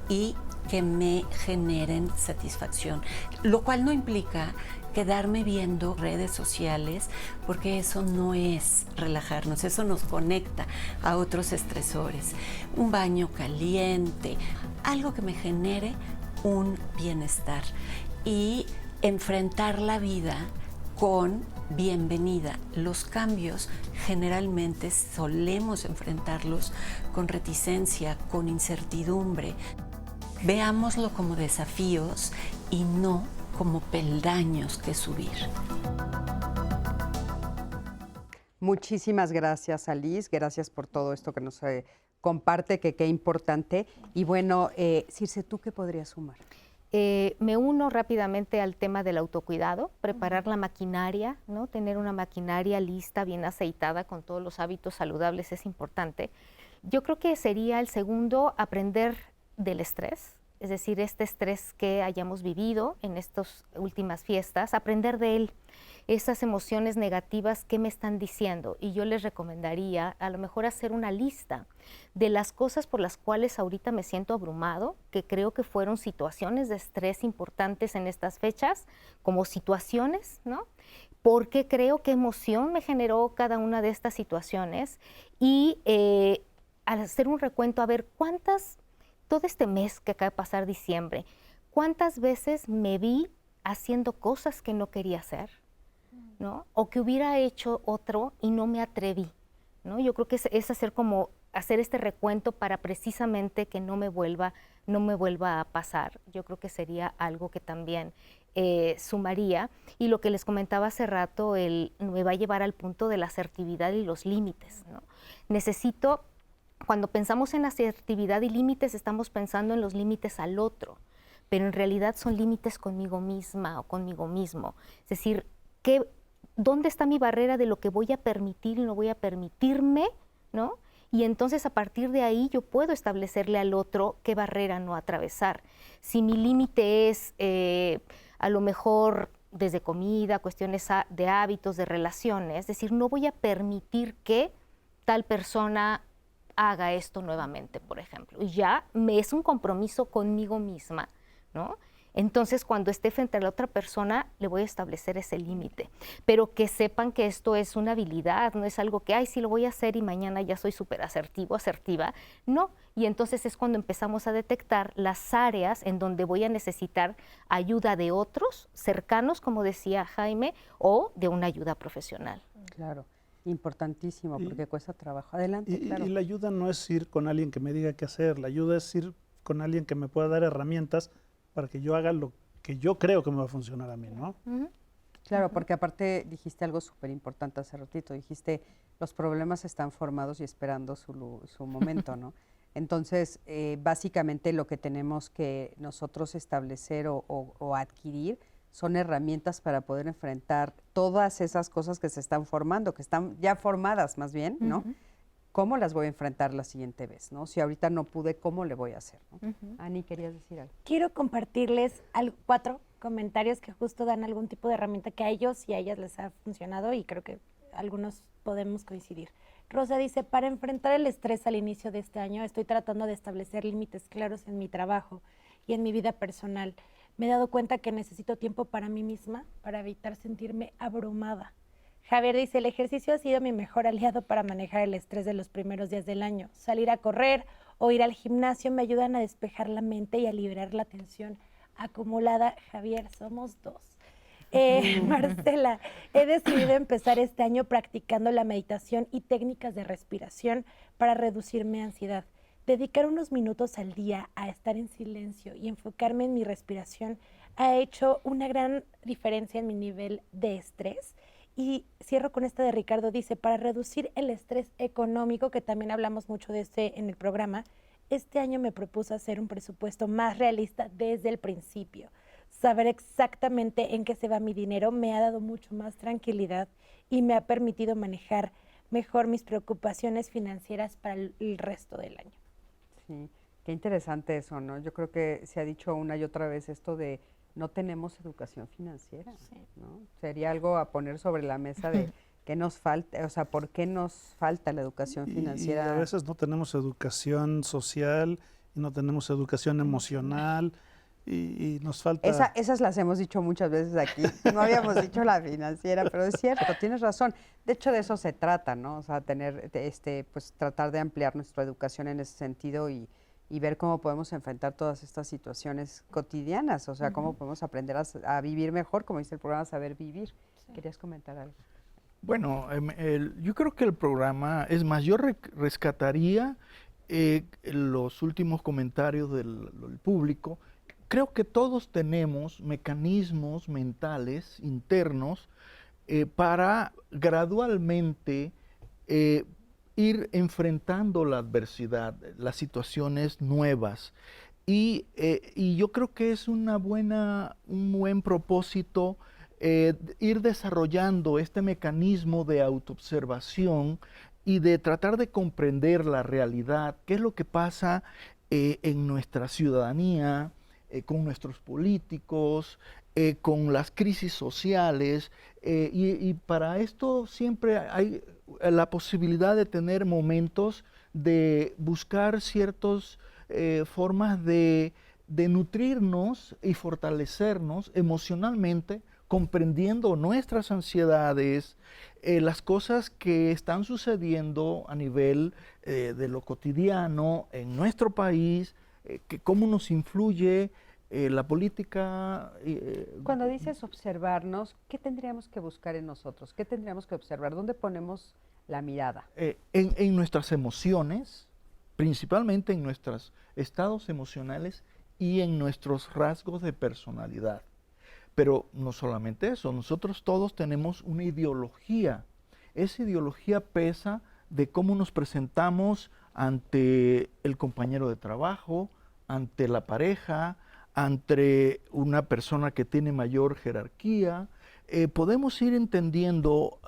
y que me generen satisfacción, lo cual no implica quedarme viendo redes sociales, porque eso no es relajarnos, eso nos conecta a otros estresores. Un baño caliente, algo que me genere un bienestar y enfrentar la vida con bienvenida. Los cambios generalmente solemos enfrentarlos con reticencia, con incertidumbre. Veámoslo como desafíos y no como peldaños que subir. Muchísimas gracias, Alice. Gracias por todo esto que nos comparte, que qué importante. Y bueno, Circe, ¿tú qué podrías sumar? Me uno rápidamente al tema del autocuidado, preparar la maquinaria, ¿no? Tener una maquinaria lista, bien aceitada, con todos los hábitos saludables es importante. Yo creo que sería el segundo, aprender del estrés, es decir, este estrés que hayamos vivido en estas últimas fiestas, aprender de él, esas emociones negativas que me están diciendo. Y yo les recomendaría a lo mejor hacer una lista de las cosas por las cuales ahorita me siento abrumado, que creo que fueron situaciones de estrés importantes en estas fechas, como situaciones, ¿no? Porque creo qué emoción me generó cada una de estas situaciones y al hacer un recuento, a ver cuántas, todo este mes que acaba de pasar diciembre, cuántas veces me vi haciendo cosas que no quería hacer, ¿no? O que hubiera hecho otro y no me atreví, ¿no? Yo creo que es hacer este recuento para precisamente que no me vuelva a pasar. Yo creo que sería algo que también sumaría. Y lo que les comentaba hace rato, me va a llevar al punto de la asertividad y los límites, ¿no? Cuando pensamos en asertividad y límites, estamos pensando en los límites al otro, pero en realidad son límites conmigo misma o conmigo mismo. Es decir, ¿dónde está mi barrera de lo que voy a permitir y no voy a permitirme, ¿no? Y entonces a partir de ahí yo puedo establecerle al otro qué barrera no atravesar. Si mi límite es a lo mejor desde comida, cuestiones de hábitos, de relaciones, es decir, no voy a permitir que tal persona haga esto nuevamente, por ejemplo. Y ya es un compromiso conmigo misma, ¿no? Entonces, cuando esté frente a la otra persona, le voy a establecer ese límite. Pero que sepan que esto es una habilidad, no es algo que, ay, sí lo voy a hacer y mañana ya soy súper asertivo, asertiva. No. Y entonces es cuando empezamos a detectar las áreas en donde voy a necesitar ayuda de otros cercanos, como decía Jaime, o de una ayuda profesional. Claro. Importantísimo, porque cuesta trabajo. Adelante, claro. Y la ayuda no es ir con alguien que me diga qué hacer, la ayuda es ir con alguien que me pueda dar herramientas para que yo haga lo que yo creo que me va a funcionar a mí, ¿no? Claro, porque aparte dijiste algo súper importante hace ratito, dijiste, los problemas están formados y esperando su momento, ¿no? Entonces, básicamente lo que tenemos que nosotros establecer o adquirir son herramientas para poder enfrentar todas esas cosas que se están formando, que están ya formadas más bien, ¿no? ¿Cómo las voy a enfrentar la siguiente vez, ¿no? Si ahorita no pude, ¿cómo le voy a hacer, ¿no? Ani, ¿querías decir algo? Quiero compartirles 4 comentarios que justo dan algún tipo de herramienta que a ellos y a ellas les ha funcionado y creo que algunos podemos coincidir. Rosa dice, para enfrentar el estrés al inicio de este año, estoy tratando de establecer límites claros en mi trabajo y en mi vida personal. Me he dado cuenta que necesito tiempo para mí misma para evitar sentirme abrumada. Javier dice, el ejercicio ha sido mi mejor aliado para manejar el estrés de los primeros días del año. Salir a correr o ir al gimnasio me ayudan a despejar la mente y a liberar la tensión acumulada. Javier, somos 2. Marcela, he decidido empezar este año practicando la meditación y técnicas de respiración para reducir mi ansiedad. Dedicar unos minutos al día a estar en silencio y enfocarme en mi respiración ha hecho una gran diferencia en mi nivel de estrés Y cierro con esta de Ricardo, dice, para reducir el estrés económico, que también hablamos mucho de en el programa, este año me propuse hacer un presupuesto más realista desde el principio. Saber exactamente en qué se va mi dinero me ha dado mucho más tranquilidad y me ha permitido manejar mejor mis preocupaciones financieras para el resto del año. Sí, qué interesante eso, ¿no? Yo creo que se ha dicho una y otra vez esto de no tenemos educación financiera, ¿no? Sería algo a poner sobre la mesa de qué nos falta, o sea, ¿por qué nos falta la educación financiera? Y a veces no tenemos educación social, y no tenemos educación emocional, y nos falta... Esas las hemos dicho muchas veces aquí, no habíamos dicho la financiera, pero es cierto, tienes razón. De hecho, de eso se trata, ¿no? O sea, pues tratar de ampliar nuestra educación en ese sentido y ver cómo podemos enfrentar todas estas situaciones cotidianas, o sea, cómo podemos aprender a vivir mejor, como dice el programa, saber vivir. Sí. ¿Querías comentar algo? Bueno, yo creo que el programa, es más, yo rescataría los últimos comentarios del público. Creo que todos tenemos mecanismos mentales internos para gradualmente ir enfrentando la adversidad, las situaciones nuevas. Y yo creo que es un buen propósito ir desarrollando este mecanismo de autoobservación y de tratar de comprender la realidad, qué es lo que pasa en nuestra ciudadanía, con nuestros políticos, con las crisis sociales, y para esto siempre hay la posibilidad de tener momentos de buscar ciertas formas de nutrirnos y fortalecernos emocionalmente, comprendiendo nuestras ansiedades, las cosas que están sucediendo a nivel de lo cotidiano en nuestro país, cómo nos influye la política. Cuando dices observarnos, ¿qué tendríamos que buscar en nosotros? ¿Qué tendríamos que observar? ¿Dónde ponemos la mirada? En nuestras emociones, principalmente en nuestros estados emocionales y en nuestros rasgos de personalidad. Pero no solamente eso, nosotros todos tenemos una ideología. Esa ideología pesa de cómo nos presentamos ante el compañero de trabajo, ante la pareja, ante una persona que tiene mayor jerarquía. Podemos ir entendiendo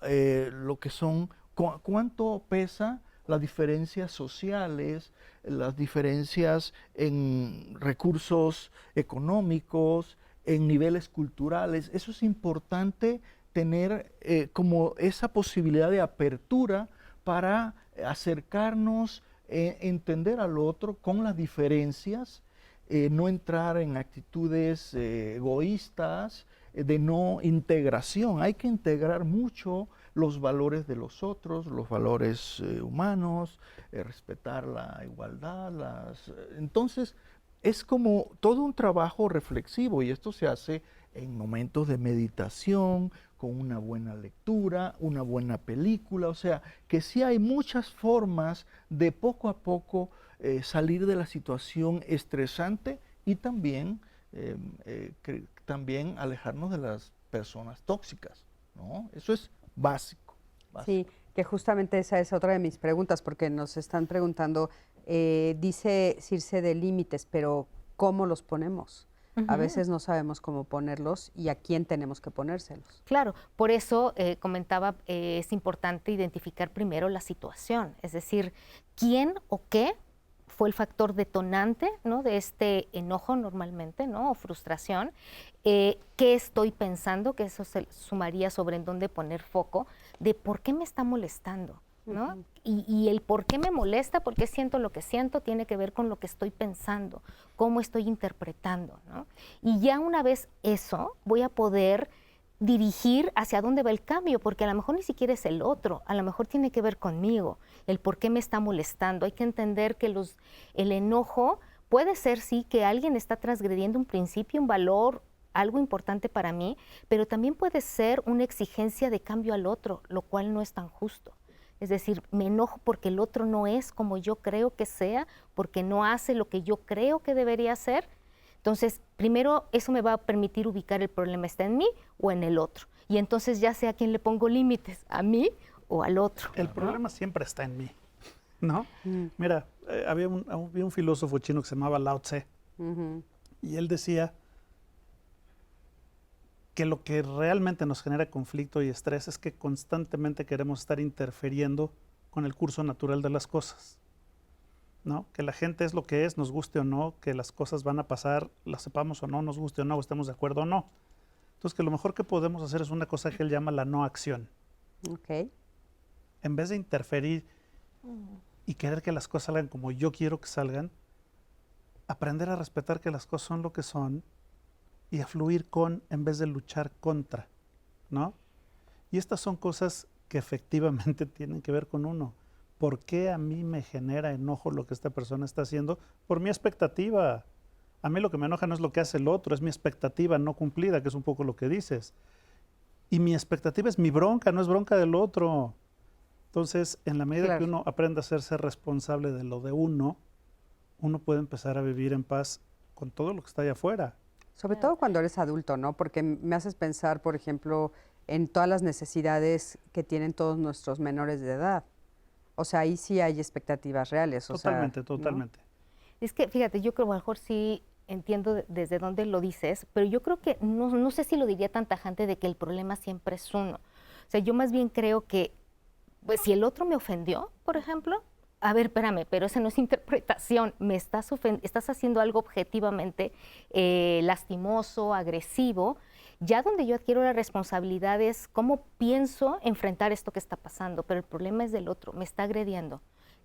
lo que son, cuánto pesa las diferencias sociales, las diferencias en recursos económicos, en niveles culturales. Eso es importante tener como esa posibilidad de apertura para acercarnos, entender al otro con las diferencias, no entrar en actitudes egoístas, de no integración. Hay que integrar mucho los valores de los otros, los valores humanos, respetar la igualdad. Entonces, es como todo un trabajo reflexivo, y esto se hace en momentos de meditación, con una buena lectura, una buena película. O sea, que sí hay muchas formas de poco a poco salir de la situación estresante y también alejarnos de las personas tóxicas, ¿no? Eso es básico. Sí, que justamente esa es otra de mis preguntas, porque nos están preguntando, dice Circe de límites, pero ¿cómo los ponemos? A veces no sabemos cómo ponerlos y a quién tenemos que ponérselos. Claro, por eso comentaba, es importante identificar primero la situación, es decir, quién o qué fue el factor detonante, ¿no?, de este enojo normalmente, ¿no?, o frustración, qué estoy pensando, que eso se sumaría sobre en dónde poner foco, de por qué me está molestando, ¿no? Y el por qué me molesta, por qué siento lo que siento, tiene que ver con lo que estoy pensando, cómo estoy interpretando, ¿no? Y ya una vez eso, voy a poder dirigir hacia dónde va el cambio, porque a lo mejor ni siquiera es el otro, a lo mejor tiene que ver conmigo, el por qué me está molestando. Hay que entender que el enojo puede ser, sí, que alguien está transgrediendo un principio, un valor, algo importante para mí, pero también puede ser una exigencia de cambio al otro, lo cual no es tan justo. Es decir, me enojo porque el otro no es como yo creo que sea, porque no hace lo que yo creo que debería hacer. Entonces, primero eso me va a permitir ubicar el problema está en mí o en el otro. Y entonces ya sé a quién le pongo límites, a mí o al otro. El problema siempre está en mí, ¿no? Mira, había un filósofo chino que se llamaba Lao Tse, y él decía que lo que realmente nos genera conflicto y estrés es que constantemente queremos estar interfiriendo con el curso natural de las cosas, ¿no? Que la gente es lo que es, nos guste o no, que las cosas van a pasar, las sepamos o no, nos guste o no, o estemos de acuerdo o no. Entonces, que lo mejor que podemos hacer es una cosa que él llama la no acción. Ok. En vez de interferir y querer que las cosas salgan como yo quiero que salgan, aprender a respetar que las cosas son lo que son y a fluir con en vez de luchar contra, ¿no? Y estas son cosas que efectivamente tienen que ver con uno. ¿Por qué a mí me genera enojo lo que esta persona está haciendo? Por mi expectativa. A mí lo que me enoja no es lo que hace el otro, es mi expectativa no cumplida, que es un poco lo que dices. Y mi expectativa es mi bronca, no es bronca del otro. Entonces, en la medida que uno aprenda a hacerse responsable de lo de uno puede empezar a vivir en paz con todo lo que está allá afuera. Sobre todo cuando eres adulto, ¿no? Porque me haces pensar, por ejemplo, en todas las necesidades que tienen todos nuestros menores de edad. O sea, ahí sí hay expectativas reales. Totalmente, o sea, totalmente. ¿no? Es que, fíjate, yo creo que a lo mejor sí entiendo desde dónde lo dices, pero yo creo que no sé si lo diría tan tajante de que el problema siempre es uno. O sea, yo más bien creo que, pues, si el otro me ofendió, por ejemplo, a ver, espérame, pero esa no es interpretación, estás haciendo algo objetivamente lastimoso, agresivo. Ya donde yo adquiero la responsabilidad es cómo pienso enfrentar esto que está pasando, pero el problema es del otro, me está agrediendo.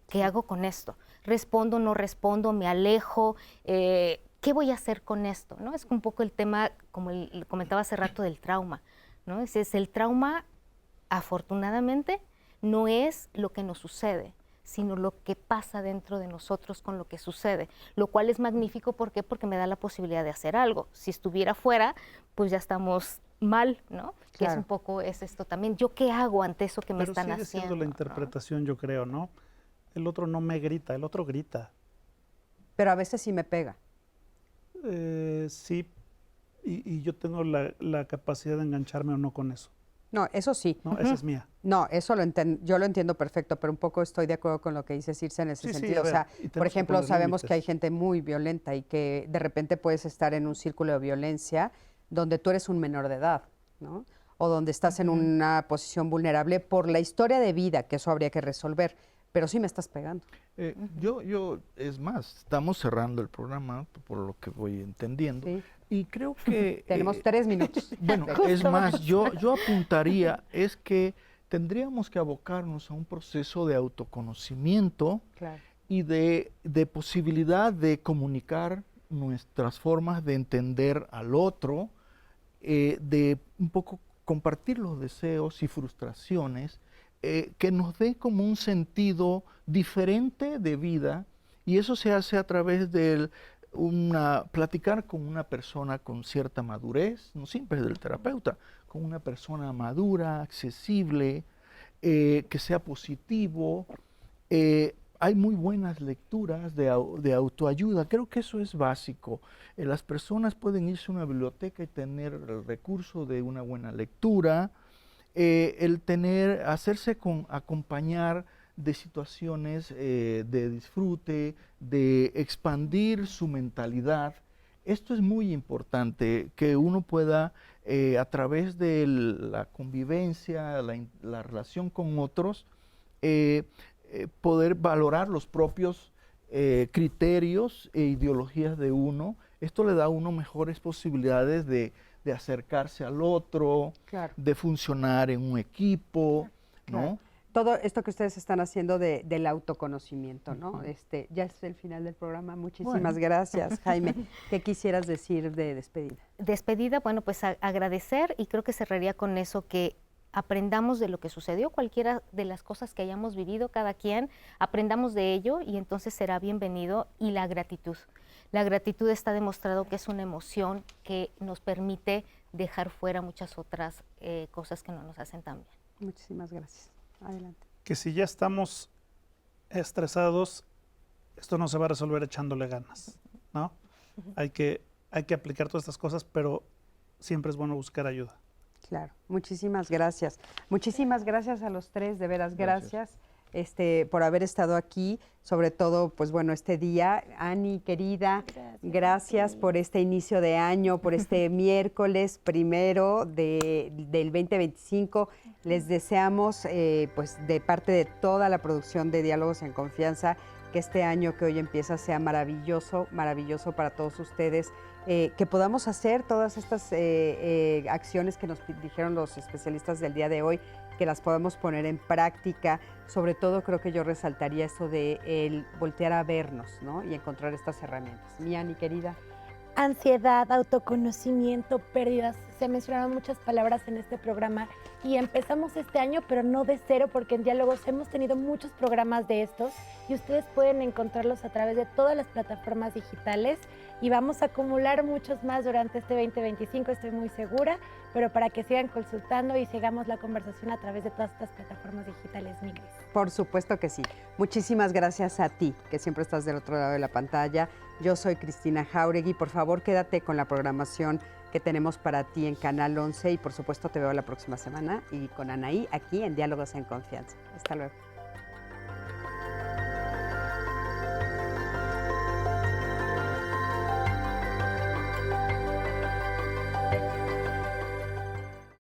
¿Qué hago con esto? ¿Respondo, no respondo, me alejo? ¿Qué voy a hacer con esto? ¿No? Es un poco el tema, como comentaba hace rato, del trauma, ¿no? Es el trauma, afortunadamente, no es lo que nos sucede, sino lo que pasa dentro de nosotros con lo que sucede, lo cual es magnífico. ¿Por qué? Porque me da la posibilidad de hacer algo. Si estuviera fuera, pues ya estamos mal, ¿no? Claro. Que es un poco esto también. ¿Yo qué hago ante eso que me están haciendo? Pero sigue siendo la interpretación, ¿no? Yo creo, ¿no? El otro no me grita, el otro grita. Pero a veces sí me pega. Sí, y yo tengo la capacidad de engancharme o no con eso. No, eso sí. No, esa es mía. No, eso yo lo entiendo perfecto, pero un poco estoy de acuerdo con lo que dice Circe en ese sentido. Sí, o sea, por ejemplo, sabemos límites. que hay gente muy violenta y que de repente puedes estar en un círculo de violencia donde tú eres un menor de edad, ¿no? O donde estás en una posición vulnerable por la historia de vida, que eso habría que resolver. Pero sí me estás pegando. Es más, estamos cerrando el programa, por lo que voy entendiendo, y creo que... Tenemos 3 minutos. Bueno, es más, yo apuntaría, es que tendríamos que abocarnos a un proceso de autoconocimiento y de posibilidad de comunicar nuestras formas de entender al otro, de un poco compartir los deseos y frustraciones, que nos dé como un sentido diferente de vida, y eso se hace a través de platicar con una persona con cierta madurez, no siempre es del terapeuta, con una persona madura, accesible, que sea positivo. Hay muy buenas lecturas de autoayuda, creo que eso es básico. Las personas pueden irse a una biblioteca y tener el recurso de una buena lectura, hacerse acompañar de situaciones de disfrute, de expandir su mentalidad. Esto es muy importante, que uno pueda, a través de la convivencia, la relación con otros, poder valorar los propios criterios e ideologías de uno. Esto le da a uno mejores posibilidades de acercarse al otro, de funcionar en un equipo, ¿no? Todo esto que ustedes están haciendo del autoconocimiento, ¿no? Ya es el final del programa. Muchísimas gracias, Jaime. ¿Qué quisieras decir de despedida? Despedida, bueno, pues agradecer, y creo que cerraría con eso, que aprendamos de lo que sucedió, cualquiera de las cosas que hayamos vivido, cada quien, aprendamos de ello, y entonces será bienvenido. Y la gratitud. La gratitud está demostrado que es una emoción que nos permite dejar fuera muchas otras cosas que no nos hacen tan bien. Muchísimas gracias. Adelante. Que si ya estamos estresados, esto no se va a resolver echándole ganas, ¿no? Hay que hay que aplicar todas estas cosas, pero siempre es bueno buscar ayuda. Claro, muchísimas gracias. Muchísimas gracias a los tres, de veras, gracias. Por haber estado aquí, sobre todo, pues bueno, este día. Ani, querida, gracias por este inicio de año, por este miércoles primero del 2025. Les deseamos, pues de parte de toda la producción de Diálogos en Confianza, que este año que hoy empieza sea maravilloso, maravilloso para todos ustedes, que podamos hacer todas estas acciones que nos dijeron los especialistas del día de hoy, que las podamos poner en práctica. Sobre todo creo que yo resaltaría esto de el voltear a vernos, ¿no? Y encontrar estas herramientas. Mi querida. Ansiedad, autoconocimiento, pérdidas. Se mencionaron muchas palabras en este programa y empezamos este año, pero no de cero, porque en Diálogos hemos tenido muchos programas de estos y ustedes pueden encontrarlos a través de todas las plataformas digitales y vamos a acumular muchos más durante este 2025, estoy muy segura, pero para que sigan consultando y sigamos la conversación a través de todas estas plataformas digitales, mi Cris. Por supuesto que sí. Muchísimas gracias a ti, que siempre estás del otro lado de la pantalla. Yo soy Cristina Jáuregui. Por favor, quédate con la programación que tenemos para ti en Canal 11 y por supuesto te veo la próxima semana y con Anaí aquí en Diálogos en Confianza. Hasta luego.